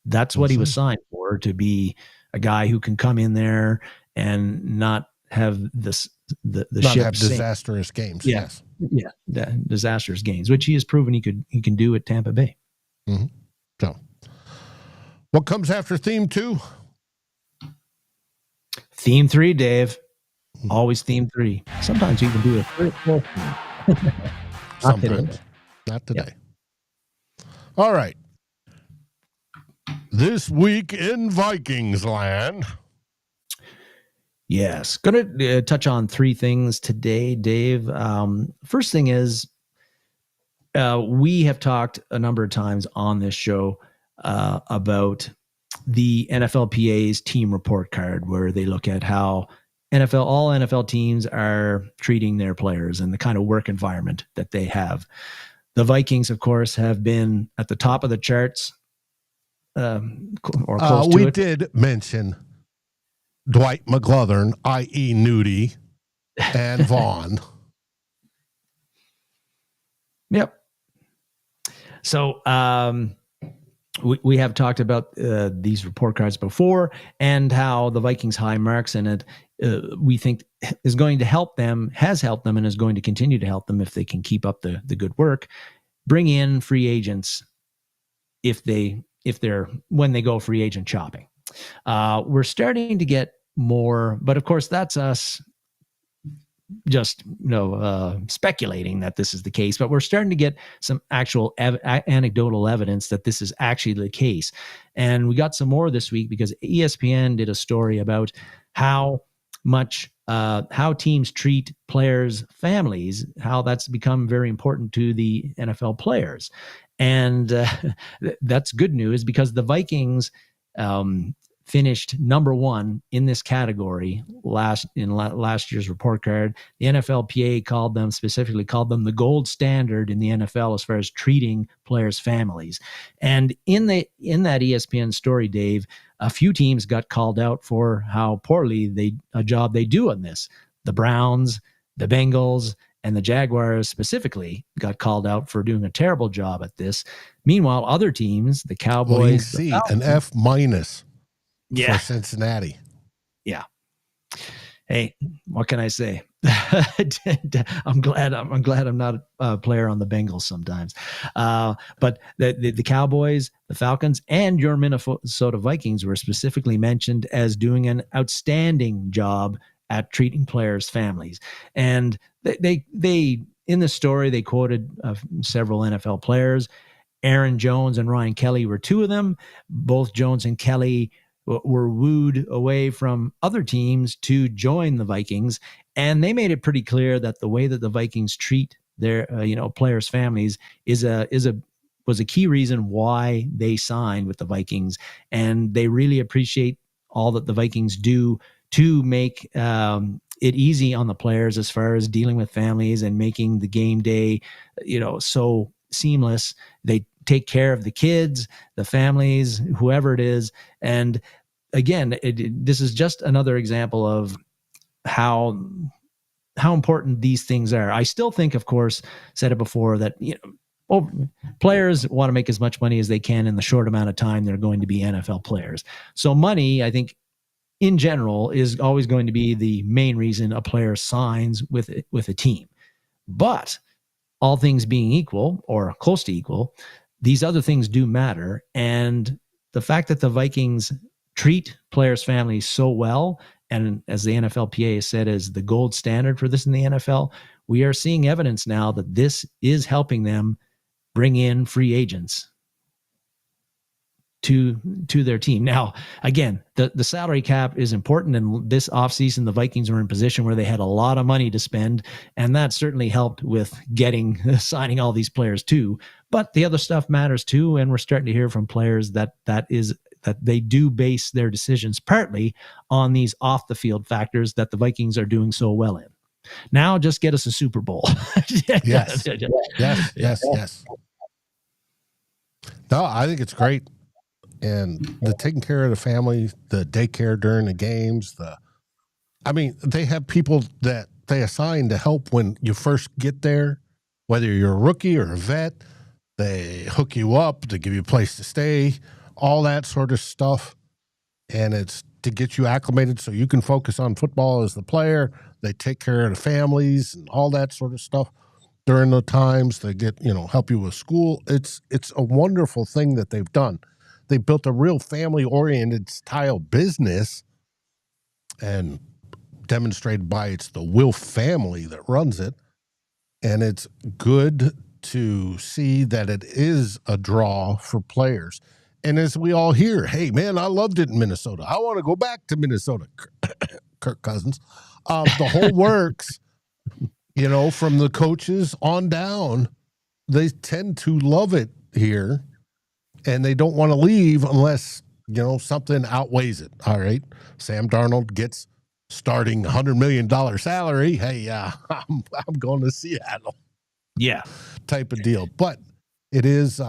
that's what he was signed for, to be a guy who can come in there and not have the ship have disastrous games. Yeah. Yes. Yeah, disastrous games, which he has proven he can do at Tampa Bay. Mm-hmm. So, what comes after theme 2? Theme 3, Dave. Always theme 3. Sometimes you can do a third, fourth theme. Sometimes. Not today. Yep. All right. This week in Vikingsland. Yes. Going to touch on 3 things today, Dave. First thing is, we have talked a number of times on this show about the NFLPA's team report card, where they look at how all NFL teams are treating their players and the kind of work environment that they have. The Vikings, of course, have been at the top of the charts, or close to it. We did mention Dwight McGlothern, i.e. Nudie, and Vaughn. Yep. So we have talked about these report cards before, and how the Vikings' high marks in it, we think is going to help them, has helped them, and is going to continue to help them if they can keep up the good work. Bring in free agents when they go free agent shopping. We're starting to get more, but of course that's us just speculating that this is the case, but we're starting to get some actual anecdotal evidence that this is actually the case. And we got some more this week because ESPN did a story about how teams treat players' families, how that's become very important to the NFL players. And that's good news, because the Vikings finished number 1 in this category last year's report card. The NFLPA specifically called them the gold standard in the NFL as far as treating players' families. And in that ESPN story, Dave, a few teams got called out for how poorly a job they do on this. The Browns, the Bengals, and the Jaguars specifically got called out for doing a terrible job at this. Meanwhile, other teams, the Cowboys, an F- yeah, for Cincinnati. Yeah. Hey, what can I say? I'm glad I'm not a player on the Bengals sometimes. But the Cowboys, the Falcons, and your Minnesota Vikings were specifically mentioned as doing an outstanding job at treating players' families. And they in the story, they quoted several NFL players. Aaron Jones and Ryan Kelly were 2 of them. Both Jones and Kelly were wooed away from other teams to join the Vikings, and they made it pretty clear that the way that the Vikings treat their players' families was a key reason why they signed with the Vikings, and they really appreciate all that the Vikings do to make it easy on the players as far as dealing with families and making the game day so seamless. They take care of the kids, the families, whoever it is. And again, this is just another example of how important these things are. I still think, of course, said it before, that players want to make as much money as they can in the short amount of time they're going to be NFL players. So money, I think, in general, is always going to be the main reason a player signs with a team. But all things being equal, or close to equal, these other things do matter. And the fact that the Vikings treat players' families so well, and as the NFLPA has said, is the gold standard for this in the NFL, we are seeing evidence now that this is helping them bring in free agents to their team. Now, again, the salary cap is important, and this offseason the Vikings were in position where they had a lot of money to spend, and that certainly helped with signing all these players too. But the other stuff matters too, and we're starting to hear from players that they do base their decisions partly on these off the field factors that the Vikings are doing so well in. Now just get us a Super Bowl. Yes. Yes. No, I think it's great. And the taking care of the family, the daycare during the games, they have people that they assign to help when you first get there, whether you're a rookie or a vet. They hook you up, they give you a place to stay, all that sort of stuff. And it's to get you acclimated so you can focus on football as the player. They take care of the families and all that sort of stuff during the times. They get, help you with school. It's a wonderful thing that they've done. They built a real family-oriented style business, and demonstrated by it's the Wilf family that runs it. And it's good to see that it is a draw for players. And as we all hear, hey, man, I loved it in Minnesota. I want to go back to Minnesota, Kirk Cousins. The whole works, from the coaches on down, they tend to love it here, and they don't want to leave unless, something outweighs it. All right. Sam Darnold gets starting $100 million salary. Hey, I'm going to Seattle. Yeah. Type of deal. But it is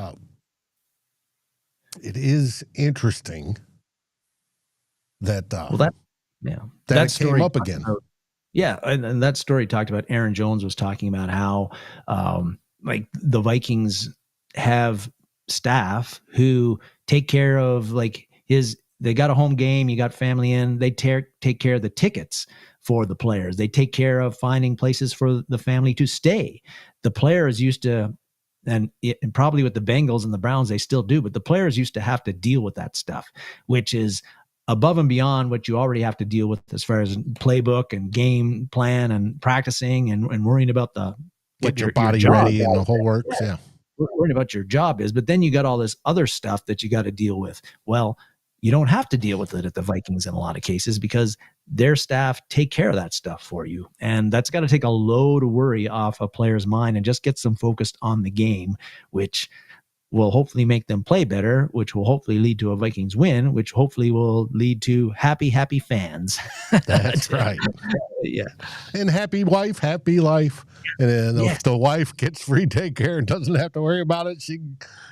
interesting that that came up again. And that story talked about Aaron Jones was talking about how the Vikings have staff who take care of they got a home game, you got family in, they take care of the tickets for the players. They take care of finding places for the family to stay. The players used to, and probably with the Bengals and the Browns, they still do, but the players used to have to deal with that stuff, which is above and beyond what you already have to deal with as far as playbook and game plan and practicing and worrying about get your body ready and the whole works. Yeah. Worrying about your job is, but then you got all this other stuff that you got to deal with. Well, you don't have to deal with it at the Vikings in a lot of cases because their staff take care of that stuff for you. And that's got to take a load of worry off a player's mind and just gets them focused on the game, which will hopefully make them play better, which will hopefully lead to a Vikings win, which hopefully will lead to happy fans. That's right. Yeah. And happy wife, happy life. And then the wife gets free daycare and doesn't have to worry about it. She,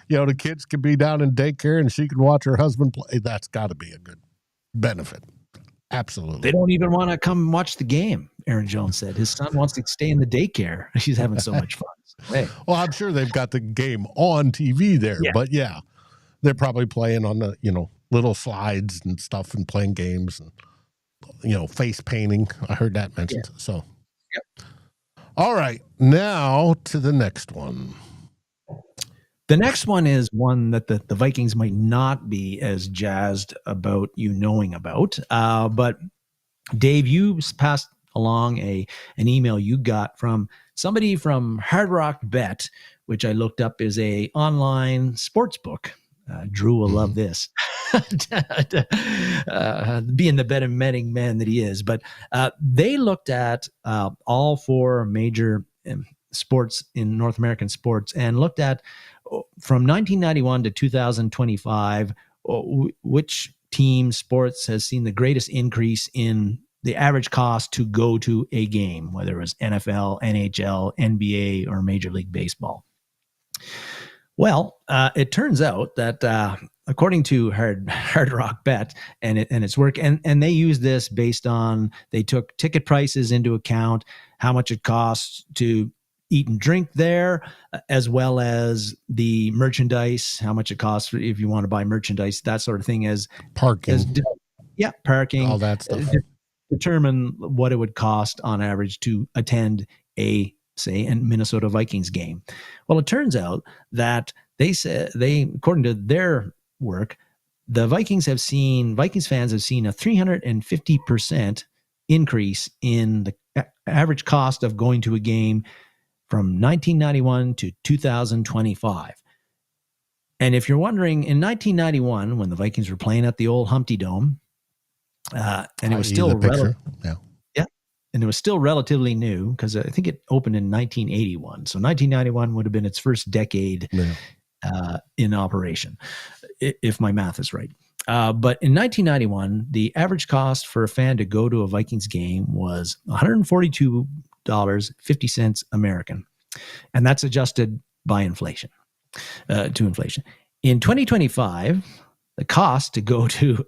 the kids can be down in daycare and she can watch her husband play. That's got to be a good benefit. Absolutely. They don't even want to come watch the game, Aaron Jones said. His son wants to stay in the daycare. He's having so much fun. Hey. Well, I'm sure they've got the game on TV there, but they're probably playing on the, little slides and stuff and playing games and, face painting. I heard that mentioned. Yeah. So, All right, now to the next one. The next one is one that the Vikings might not be as jazzed about you knowing about. But Dave, you passed along an email you got from somebody from Hard Rock Bet, which I looked up is a online sports book. Drew will love this, being the betting man that he is. But they looked at all four major sports in North American sports and looked at from 1991 to 2025, which team sports has seen the greatest increase in the average cost to go to a game, whether it was NFL, NHL, NBA, or Major League Baseball. Well, it turns out that according to Hard Rock Bet and its work, and they use this based on, they took ticket prices into account, how much it costs to eat and drink there, as well as the merchandise, how much it costs if you want to buy merchandise, that sort of thing, as parking, parking, all that stuff. Determine what it would cost on average to attend a Minnesota Vikings game. Well, it turns out that according to their work, the Vikings fans have seen a 350% increase in the average cost of going to a game from 1991 to 2025. And if you're wondering, in 1991, when the Vikings were playing at the old Humpty Dome, and it was still and it was still relatively new because I think it opened in 1981. So 1991 would have been its first decade in operation, if my math is right. But in 1991, the average cost for a fan to go to a Vikings game was $142 $2,222.50 American. And that's adjusted by inflation, to inflation. In 2025, the cost to go to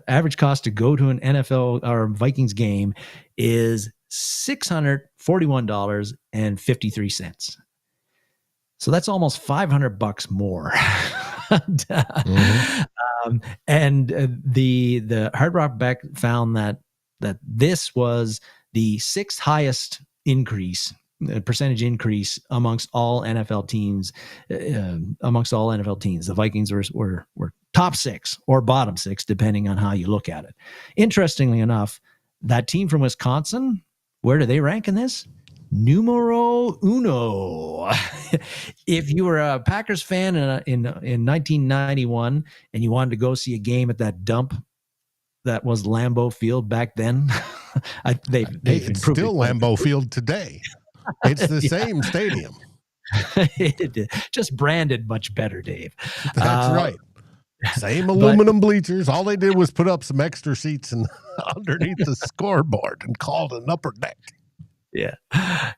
average cost to go to an NFL or Vikings game is $641.53. So that's almost $500 more. And the Hard Rock Bet found that this was the sixth highest increase, percentage increase amongst all NFL teams. The Vikings were top six or bottom six, depending on how you look at it. Interestingly enough, that team from Wisconsin, where do they rank in this? Numero uno. If you were a Packers fan in 1991 and you wanted to go see a game at that dump that was Lambeau Field back then, it's still Lambeau Field today. It's the same stadium. Just branded much better, Dave. That's right. Same aluminum bleachers. All they did was put up some extra seats and underneath the scoreboard and called an upper deck. Yeah.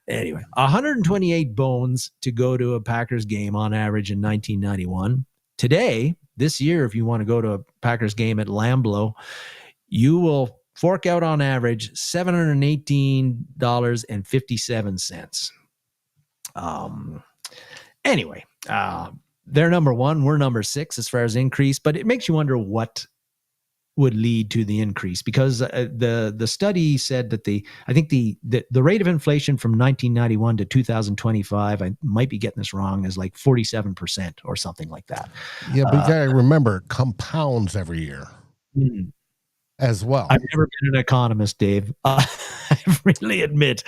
Anyway, 128 bones to go to a Packers game on average in 1991. Today, this year, if you want to go to a Packers game at Lambeau, you will fork out on average $718.57. Anyway, they're number one. We're number six as far as increase, but it makes you wonder what would lead to the increase, because the study said that the rate of inflation from 1991 to 2025, I might be getting this wrong, is like 47% or something like that. Yeah, but you gotta remember, it compounds every year as well. I've never been an economist, Dave. I really admit.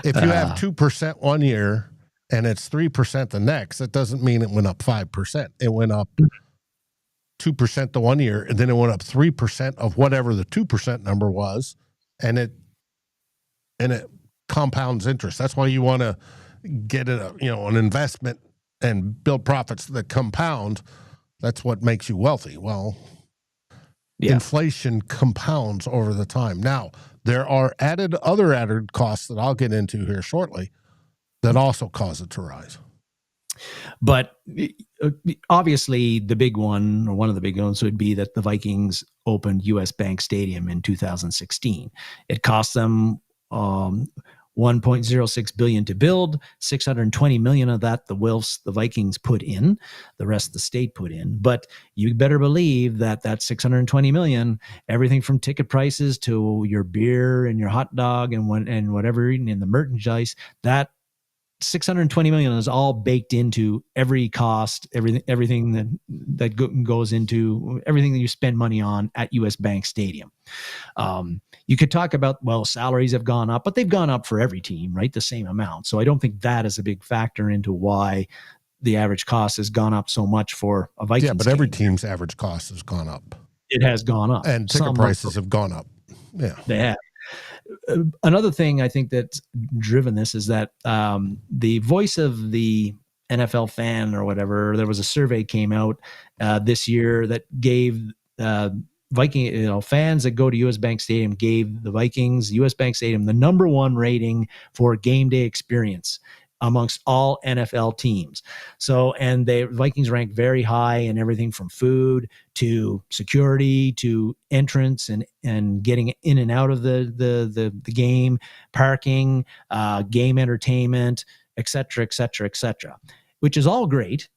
If you have 2% one year and it's 3% the next, it doesn't mean it went up 5%. It went up 2% the one year, and then it went up 3% of whatever the 2% number was, and it compounds interest. That's why you want to get an investment and build profits that compound. That's what makes you wealthy. Well, inflation compounds over the time. Now, there are other added costs that I'll get into here shortly that also cause it to rise. But obviously, the big one, or one of the big ones, would be that the Vikings opened US Bank Stadium in 2016. It cost them $1.06 billion to build. $620 million of that the Vikings put in. The rest the state put in. But you better believe that $620 million, everything from ticket prices to your beer and your hot dog and whatever you're eating in the merchandise, that $620 million is all baked into every cost, everything that goes into everything that you spend money on at US Bank Stadium. You could talk about, salaries have gone up, but they've gone up for every team, right? The same amount. So I don't think that is a big factor into why the average cost has gone up so much for a Vikings. Yeah, but every team's average cost has gone up. It has gone up. And ticket prices have gone up. Yeah. They have. Another thing I think that's driven this is that the voice of the NFL fan or whatever, there was a survey came out this year that gave Viking fans that go to US Bank Stadium gave the Vikings, US Bank Stadium, the number one rating for game day experience amongst all NFL teams. So, and the Vikings rank very high in everything from food to security to entrance and getting in and out of the game, parking, game entertainment, et cetera, which is all great.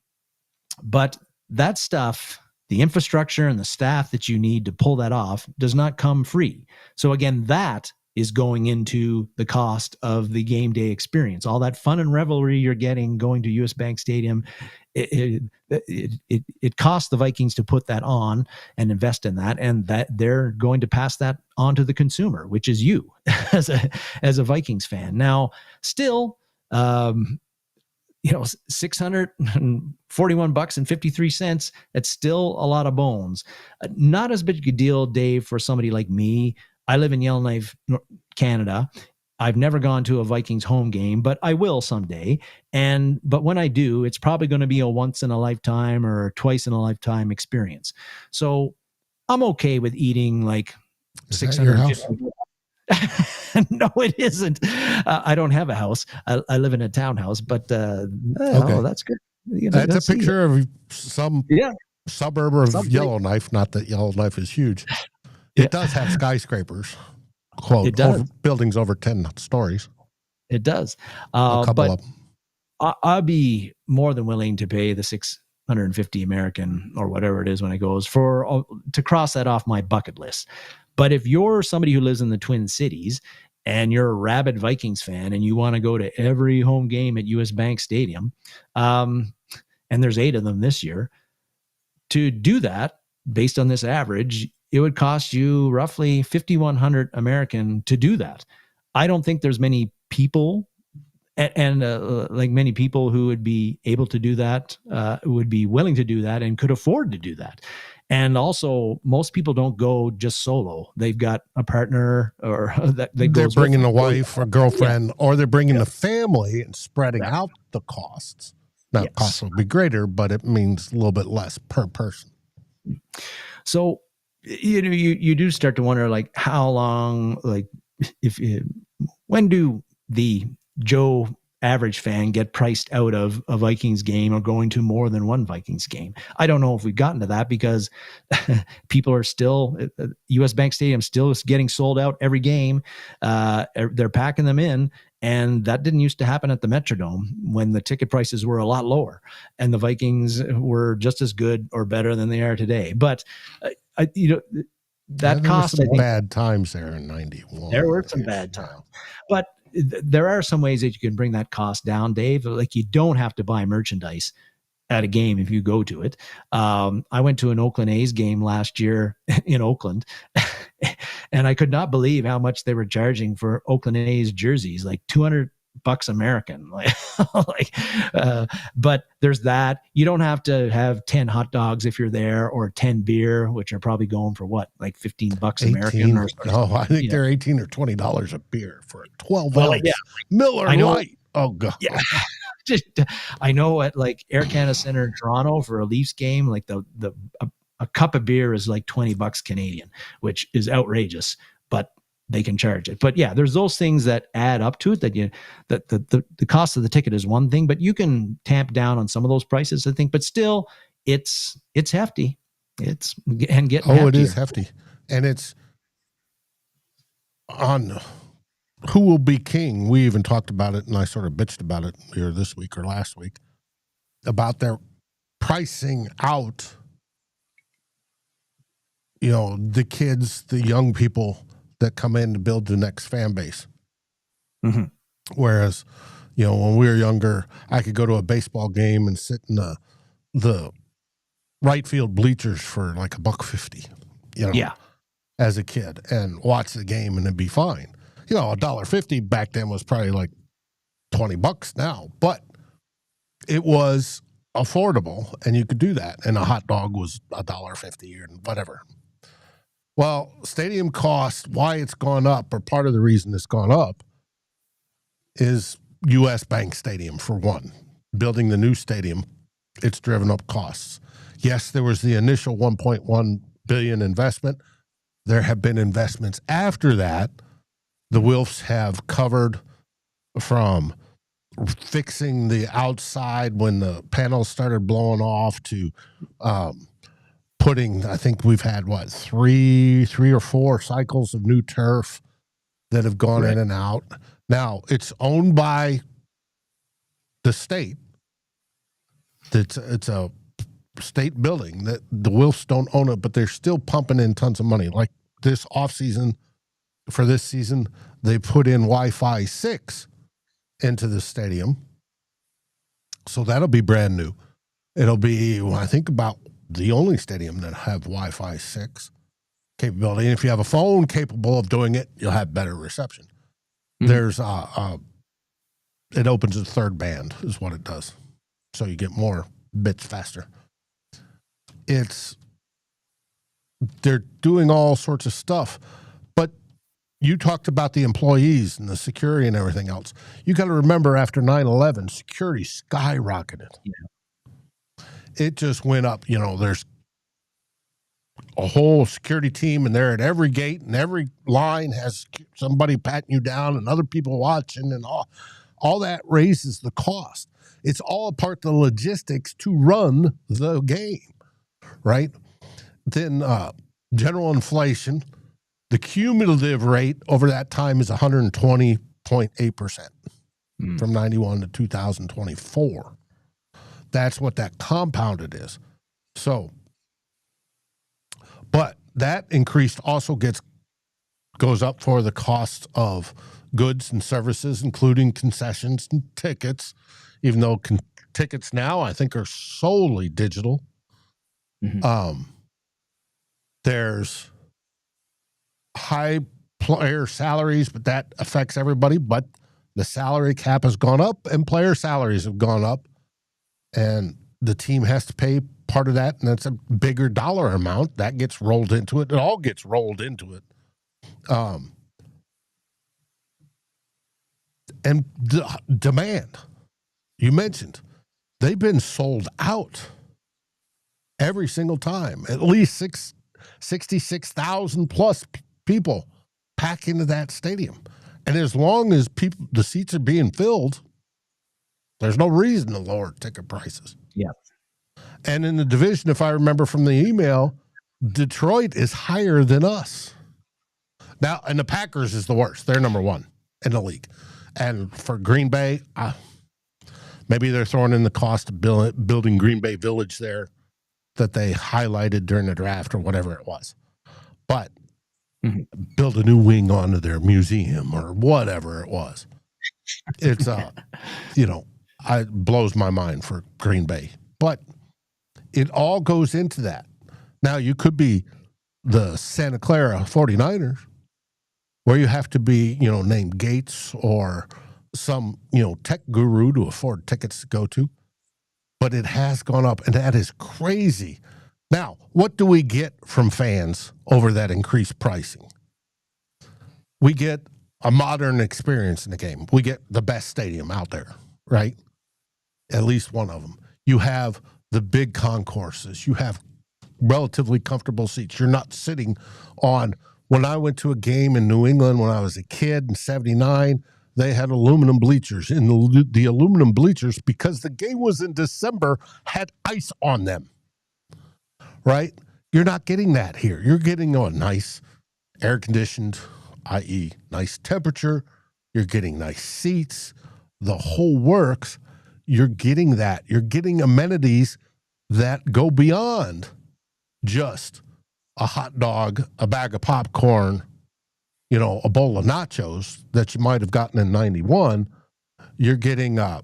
But that stuff, the infrastructure and the staff that you need to pull that off, does not come free. So again, that is going into the cost of the game day experience. All that fun and revelry you're getting going to US Bank Stadium, it costs the Vikings to put that on and invest in that, and that they're going to pass that on to the consumer, which is you as a Vikings fan. Now, still, $641.53. That's still a lot of bones. Not as big a deal, Dave, for somebody like me. I live in Yellowknife, Canada. I've never gone to a Vikings home game, but I will someday. But when I do, it's probably going to be a once in a lifetime or twice in a lifetime experience. So I'm okay with eating like $650. No, it isn't. I don't have a house. I live in a townhouse, but Okay. oh, that's good. That's a picture of some suburb of Yellowknife. Not that Yellowknife is huge. It does have skyscrapers. Quote, it does. Buildings over 10 stories. It does. A couple of them. I'll be more than willing to pay the $650 American or whatever it is when it goes to cross that off my bucket list. But if you're somebody who lives in the Twin Cities and you're a rabid Vikings fan and you want to go to every home game at US Bank Stadium, and there's 8 of them this year, to do that based on this average, it would cost you roughly $5,100 American to do that. I don't think there's many people and like many people who would be able to do that, would be willing to do that and could afford to do that. And also, most people don't go just solo. They've got a partner, or they're bringing a wife or girlfriend, or they're bringing a family and spreading out the costs. Now, costs will be greater, but it means a little bit less per person. So, you do start to wonder, like, how long, like, when do the Joe average fan get priced out of a Vikings game or going to more than one Vikings game? I don't know if we've gotten to that, because people are still, US Bank Stadium still is getting sold out every game. They're packing them in. And that didn't used to happen at the Metrodome when the ticket prices were a lot lower and the Vikings were just as good or better than they are today. But, that cost, were some bad times there in 91. There were some bad times, but there are some ways that you can bring that cost down, Dave. Like, you don't have to buy merchandise at a game if you go to it. I went to an Oakland A's game last year in Oakland, and I could not believe how much they were charging for Oakland A's jerseys, like $200 American. But there's that. You don't have to have 10 hot dogs if you're there, or 10 beer, which are probably going for what, like $15 American? I think they're $18 or $20 a beer for a 12-ounce Miller Lite. Oh God. Yeah. I know at like Air Canada Center in Toronto for a Leafs game, like a cup of beer is like $20 Canadian, which is outrageous, but they can charge it. But yeah, there's those things that add up to it, that the cost of the ticket is one thing, but you can tamp down on some of those prices, I think. But still, it's hefty. It is hefty, and it's on who will be king. We even talked about it, and I sort of bitched about it here this week or last week about their pricing out, the kids, the young people that come in to build the next fan base. Mm-hmm. Whereas, when we were younger, I could go to a baseball game and sit in the right field bleachers for like $1.50, as a kid, and watch the game, and it'd be fine. $1.50 back then was probably like $20 now, but it was affordable, and you could do that. And a hot dog was $1.50 or whatever. Well, stadium cost, why it's gone up, or part of the reason it's gone up, is US Bank Stadium, for one. Building the new stadium, it's driven up costs. Yes, there was the initial $1.1 billion investment. There have been investments after that. The Wilfs have covered from fixing the outside when the panels started blowing off to putting, I think we've had, three or four cycles of new turf that have gone in and out. Now, it's owned by the state. It's a state building that the Wilfs don't own it, but they're still pumping in tons of money. Like this offseason, for this season, they put in Wi-Fi 6 into the stadium. So that'll be brand new. It'll be, I think, about the only stadium that have Wi-Fi 6 capability. And if you have a phone capable of doing it, you'll have better reception. Mm-hmm. There's it opens a third band is what it does. So you get more bits faster. They're doing all sorts of stuff. But you talked about the employees and the security and everything else. You got to remember, after 9/11, security skyrocketed. Yeah. It just went up. There's a whole security team, and they're at every gate, and every line has somebody patting you down and other people watching, and all that raises the cost. It's all a part of the logistics to run the game, right? Then general inflation, the cumulative rate over that time is 120.8% from 91 to 2024. That's what that compounded is. So, but that increase also goes up for the cost of goods and services, including concessions and tickets, even though tickets now I think are solely digital. There's high player salaries, but that affects everybody. But the salary cap has gone up and player salaries have gone up, and the team has to pay part of that, and that's a bigger dollar amount that gets rolled into it. It all gets rolled into it. And the demand, you mentioned, they've been sold out every single time. At least 66,000 plus people pack into that stadium. And as long as the seats are being filled, there's no reason to lower ticket prices. Yeah. And in the division, if I remember from the email, Detroit is higher than us. Now, and the Packers is the worst. They're number one in the league. And for Green Bay, maybe they're throwing in the cost of building Green Bay Village there that they highlighted during the draft or whatever it was. But build a new wing onto their museum or whatever it was. It's, it blows my mind for Green Bay. But it all goes into that. Now, you could be the Santa Clara 49ers, where you have to be, named Gates or some, tech guru to afford tickets to go to. But it has gone up, and that is crazy. Now, what do we get from fans over that increased pricing? We get a modern experience in the game. We get the best stadium out there, right? At least one of them. You have the big concourses. You have relatively comfortable seats. You're not sitting on. When I went to a game in New England when I was a kid in 79, they had aluminum bleachers. And the aluminum bleachers, because the game was in December, had ice on them, right? You're not getting that here. You're getting a nice air-conditioned, i.e. nice temperature. You're getting nice seats. The whole works. You're getting that. You're getting amenities that go beyond just a hot dog, a bag of popcorn, a bowl of nachos that you might have gotten in 91. You're getting a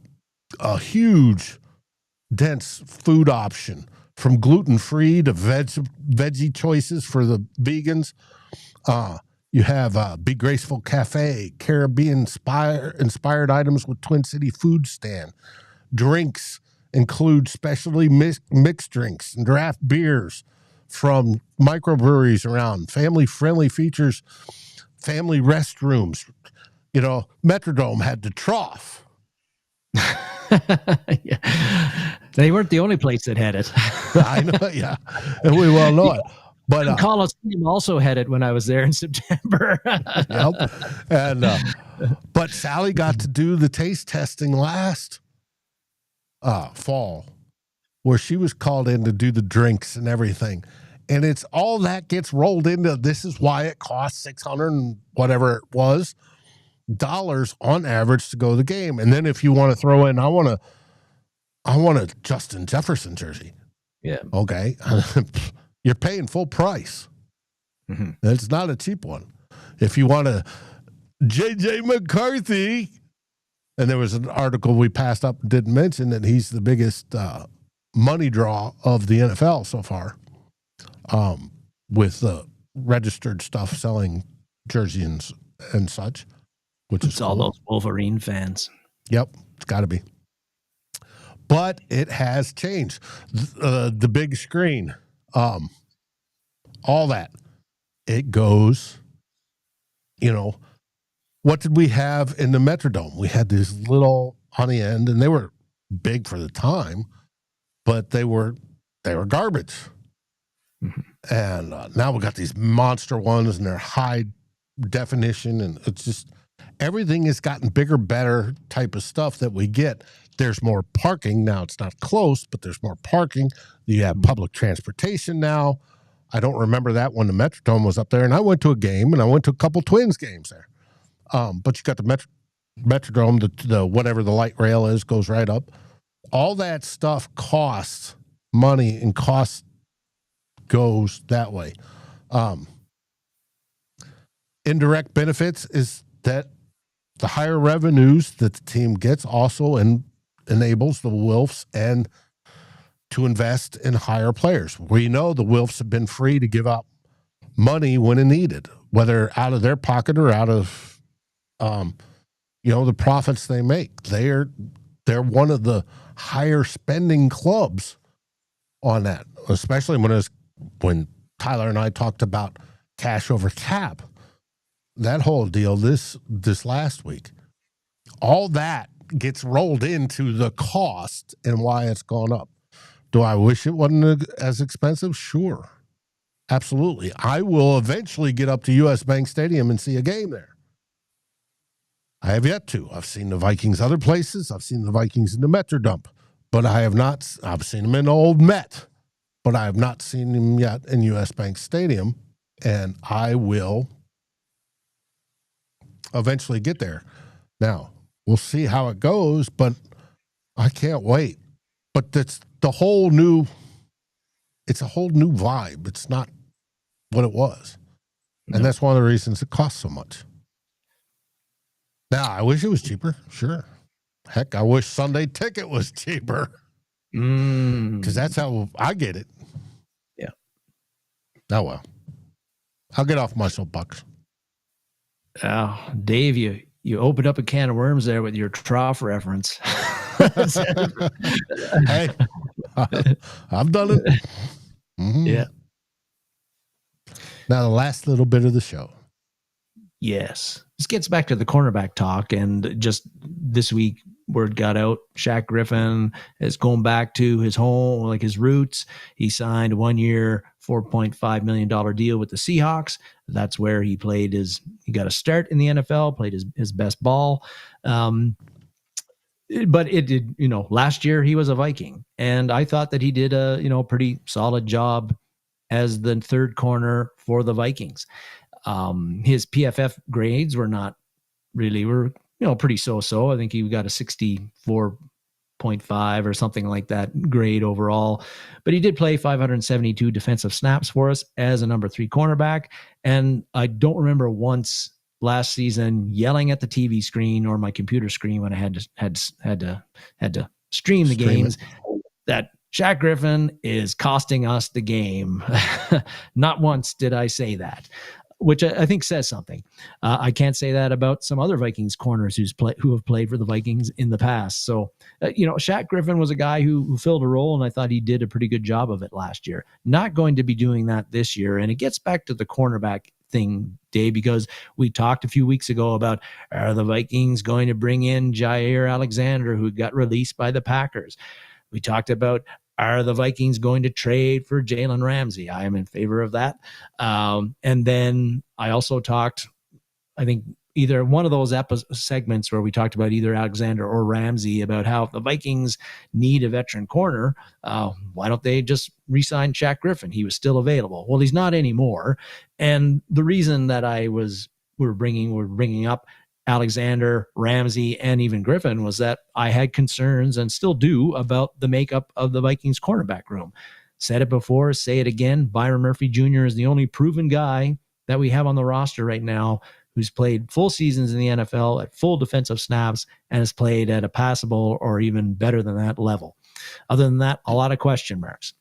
huge, dense food option, from gluten-free to veggie choices for the vegans. You have Be Graceful Cafe, Caribbean-inspired items with Twin City food stand. Drinks include specially mixed drinks and draft beers from microbreweries around. Family-friendly features, family restrooms. Metrodome had the trough. Yeah. They weren't the only place that had it. I know, yeah. And we well know it. But Coliseum also had it when I was there in September. Yep. And but Sally got to do the taste testing last fall, where she was called in to do the drinks and everything. And it's all that gets rolled into, this is why it costs $600 and whatever it was dollars on average to go to the game. And then if you want to throw in, I want a Justin Jefferson jersey. Yeah. Okay. You're paying full price. It's not a cheap one. If you want a JJ McCarthy, and there was an article we passed up and didn't mention that he's the biggest money draw of the NFL so far, with the registered stuff selling jerseys and such, which is all those Wolverine fans. Yep, it's got to be. But it has changed. The big screen, all that, it goes, what did we have in the Metrodome? We had these little on the end, and they were big for the time, but they were garbage. And now we got these monster ones, and they're high definition, and it's just everything has gotten bigger, better type of stuff that we get. There's more parking now. It's not close, but there's more parking. You have public transportation now. I don't remember that when the Metrodome was up there, and I went to a game, and I went to a couple Twins games there. But you got the Metrodome, the whatever the light rail is, goes right up. All that stuff costs money, and cost goes that way. Indirect benefits is that the higher revenues that the team gets also enables the Wilfs and to invest in higher players. We know the Wilfs have been free to give up money when it needed, whether out of their pocket or out of the profits they make. They're one of the higher spending clubs on that, especially when Tyler and I talked about cash over cap. That whole deal this last week, all that gets rolled into the cost and why it's gone up. Do I wish it wasn't as expensive? Sure. Absolutely. I will eventually get up to US Bank Stadium and see a game there. I have yet to. I've seen the Vikings other places. I've seen the Vikings in the Metrodome, but I've seen them in Old Met, but I have not seen them yet in US Bank Stadium, and I will eventually get there. Now, we'll see how it goes, but I can't wait. But it's a whole new vibe. It's not what it was. And that's one of the reasons it costs so much. Now, I wish it was cheaper. Sure. Heck, I wish Sunday ticket was cheaper. Because that's how I get it. Yeah. Oh, well. I'll get off my soapbox. Dave, you opened up a can of worms there with your trough reference. Hey, I've done it. Mm-hmm. Yeah. Now, the last little bit of the show. Yes. This gets back to the cornerback talk. And just this week, word got out. Shaq Griffin is going back to his home, like his roots. He signed a 1-year, $4.5 million deal with the Seahawks. That's where he he got a start in the NFL, played his best ball. But it did, last year he was a Viking. And I thought that he did a pretty solid job as the third corner for the Vikings. His PFF grades were not really, pretty so-so. I think he got a 64.5 or something like that grade overall. But he did play 572 defensive snaps for us as a number 3 cornerback. And I don't remember once last season yelling at the TV screen or my computer screen when I had to stream the games that Shaq Griffin is costing us the game. Not once did I say that, which I think says something. I can't say that about some other Vikings corners who have played for the Vikings in the past. So, Shaq Griffin was a guy who filled a role, and I thought he did a pretty good job of it last year. Not going to be doing that this year. And it gets back to the cornerback thing, Dave, because we talked a few weeks ago about, are the Vikings going to bring in Jair Alexander, who got released by the Packers? We talked about, are the Vikings going to trade for Jalen Ramsey? I am in favor of that. And then I also talked, I think, either one of those segments where we talked about either Alexander or Ramsey, about how if the Vikings need a veteran corner, why don't they just re-sign Shaq Griffin? He was still available. Well, he's not anymore. And the reason that we're bringing up Alexander, Ramsey, and even Griffin was that I had concerns, and still do, about the makeup of the Vikings cornerback room. Said it before, say it again. Byron Murphy Jr. is the only proven guy that we have on the roster right now who's played full seasons in the NFL at full defensive snaps and has played at a passable or even better than that level. Other than that, a lot of question marks.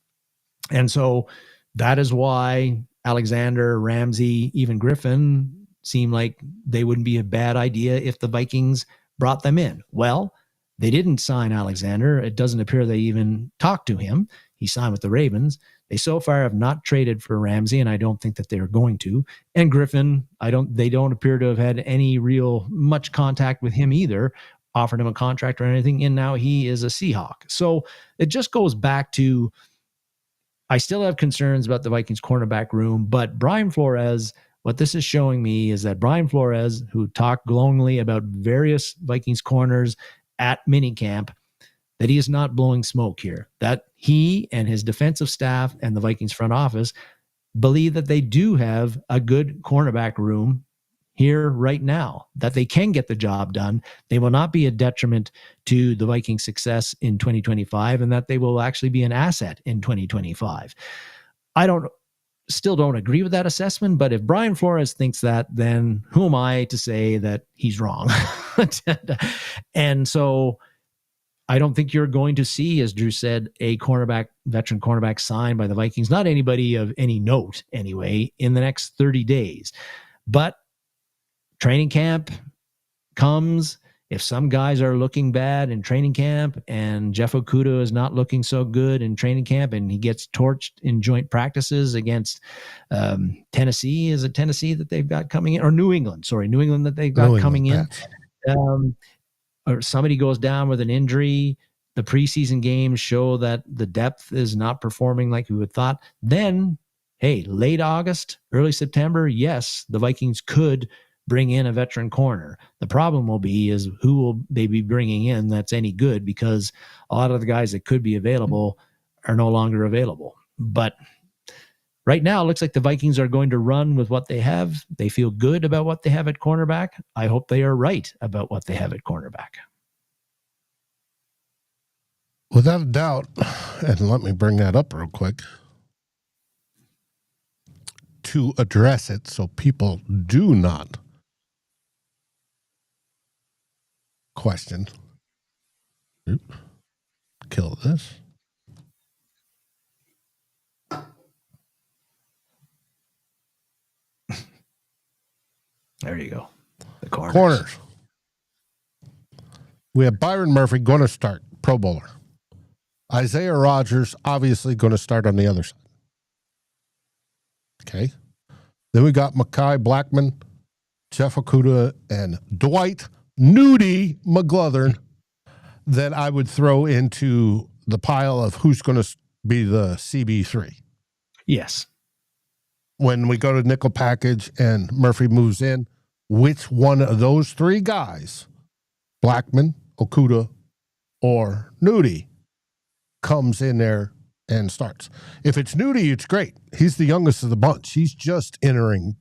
And so that is why Alexander, Ramsey, even Griffin seem like they wouldn't be a bad idea if the Vikings brought them in. Well, they didn't sign Alexander. It doesn't appear they even talked to him. He signed with the Ravens. They so far have not traded for Ramsey, and I don't think that they're going to. And Griffin, they don't appear to have had any real much contact with him either, offered him a contract or anything, and now he is a Seahawk. So it just goes back to, I still have concerns about the Vikings cornerback room, but Brian Flores, what this is showing me is that Brian Flores, who talked glowingly about various Vikings corners at minicamp, that he is not blowing smoke here, that he and his defensive staff and the Vikings front office believe that they do have a good cornerback room here right now, that they can get the job done. They will not be a detriment to the Vikings' success in 2025, and that they will actually be an asset in 2025. I still don't agree with that assessment, but if Brian Flores thinks that, then who am I to say that he's wrong? And so I don't think you're going to see, as Drew said, a veteran cornerback signed by the Vikings, not anybody of any note anyway, in the next 30 days. But training camp comes. If some guys are looking bad in training camp and Jeff Okudah is not looking so good in training camp and he gets torched in joint practices against Tennessee, is it Tennessee that they've got coming in? Or New England that they've got coming in. Or somebody goes down with an injury, the preseason games show that the depth is not performing like we would thought, then, hey, late August, early September, yes, the Vikings could bring in a veteran corner. The problem will be is who will they be bringing in that's any good, because a lot of the guys that could be available are no longer available. But right now, it looks like the Vikings are going to run with what they have. They feel good about what they have at cornerback. I hope they are right about what they have at cornerback. Without a doubt, and let me bring that up real quick, to address it so people do not question. Kill this. There you go. The corners. We have Byron Murphy going to start, Pro Bowler. Isaiah Rodgers obviously going to start on the other side. Okay. Then we got Mekhi Blackmon, Jeff Okudah, and Dwight Nudie McGlothern that I would throw into the pile of who's going to be the CB3. Yes. When we go to nickel package and Murphy moves in, which one of those three guys, Blackmon, Okudah, or Nudie, comes in there and starts? If it's Nudie, it's great. He's the youngest of the bunch. He's just entering,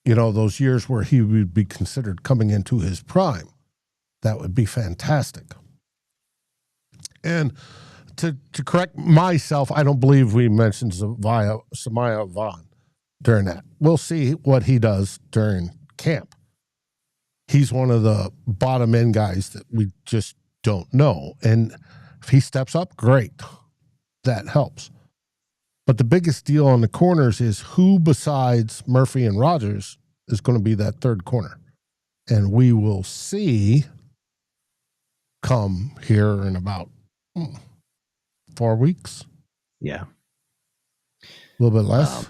those years where he would be considered coming into his prime. That would be fantastic. And to correct myself, I don't believe we mentioned Samaya Vaughn during that. We'll see what he does during camp. He's one of the bottom end guys that we just don't know. And if he steps up, great. That helps. But the biggest deal on the corners is who besides Murphy and Rodgers is going to be that third corner. And we will see come here in about 4 weeks. Yeah. A little bit less.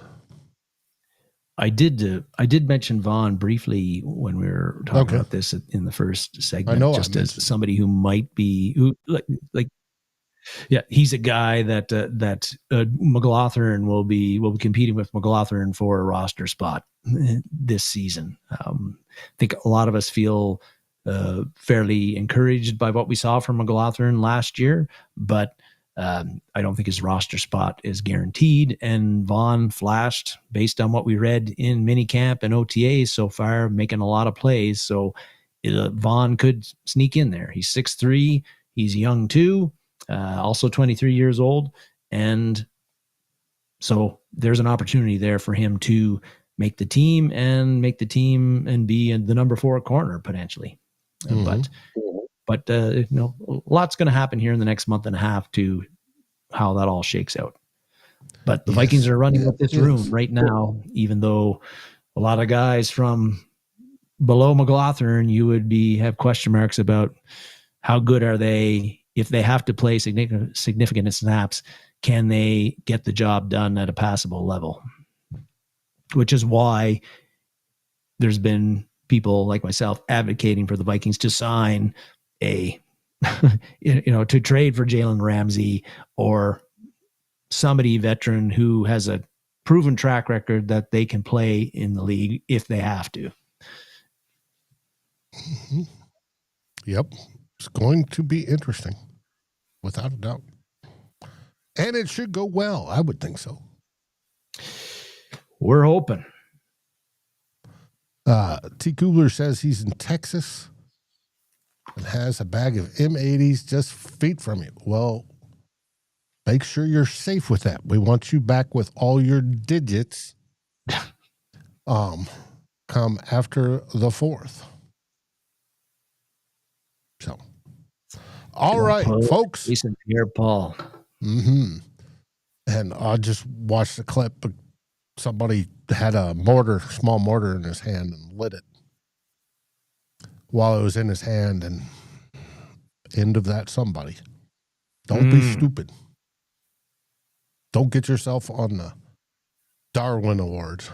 I did mention Vaughn briefly when we were talking about this in the first segment. I know, just as somebody who might be he's a guy that McGlothern will be competing with McGlothern for a roster spot this season. I think a lot of us feel fairly encouraged by what we saw from McGlothern last year, but I don't think his roster spot is guaranteed. And Vaughn flashed, based on what we read in minicamp and OTAs so far, making a lot of plays. So Vaughn could sneak in there. He's 6'3". He's young too, also 23 years old. And so there's an opportunity there for him to make the team and be the number 4 corner potentially. Mm-hmm. But lots going to happen here in the next month and a half to how that all shakes out. But the Vikings are running with this room right now, even though a lot of guys from below McGlothern, you would have question marks about how good are they. If they have to play significant snaps, can they get the job done at a passable level? Which is why there's been people like myself advocating for the Vikings to sign to trade for Jalen Ramsey or somebody veteran who has a proven track record that they can play in the league if they have to. Mm-hmm. Yep. It's going to be interesting, without a doubt. And it should go well. I would think so. We're hoping. T. Kubler says he's in Texas and has a bag of M80s just feet from you. Well, make sure you're safe with that. We want you back with all your digits come after the 4th. So, all right, folks. Jason Pierre-Paul. Mm-hmm. And I just watched the clip, but somebody had a small mortar in his hand and lit it while it was in his hand, and end of that somebody. Don't be stupid. Don't get yourself on the Darwin Awards.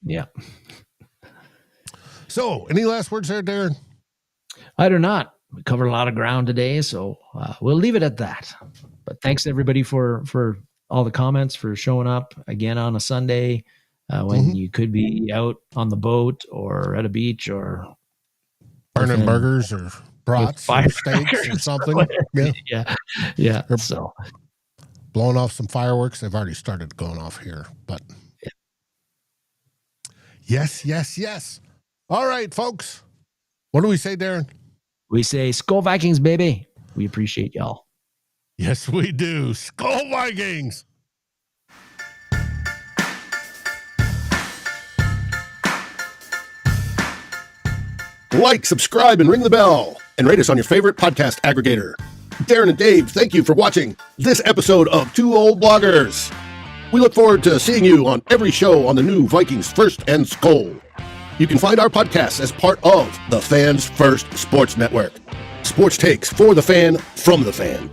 Yeah. So, any last words there, Darren? I do not. We covered a lot of ground today, so we'll leave it at that. But thanks everybody for all the comments, for showing up again on a Sunday when you could be out on the boat or at a beach or burning burgers or brats or steaks or something. Yeah. So blowing off some fireworks. They've already started going off here, but yes. All right, folks. What do we say, Darren? We say SKOL Vikings, baby. We appreciate y'all. Yes, we do. SKOL Vikings. Like, subscribe, and ring the bell, and rate us on your favorite podcast aggregator. Darren and Dave, thank you for watching this episode of Two Old Bloggers. We look forward to seeing you on every show on the new Vikings First and SKOL. You can find our podcast as part of the Fans First Sports Network. Sports takes for the fan, from the fan.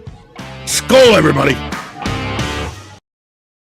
SKOL, everybody!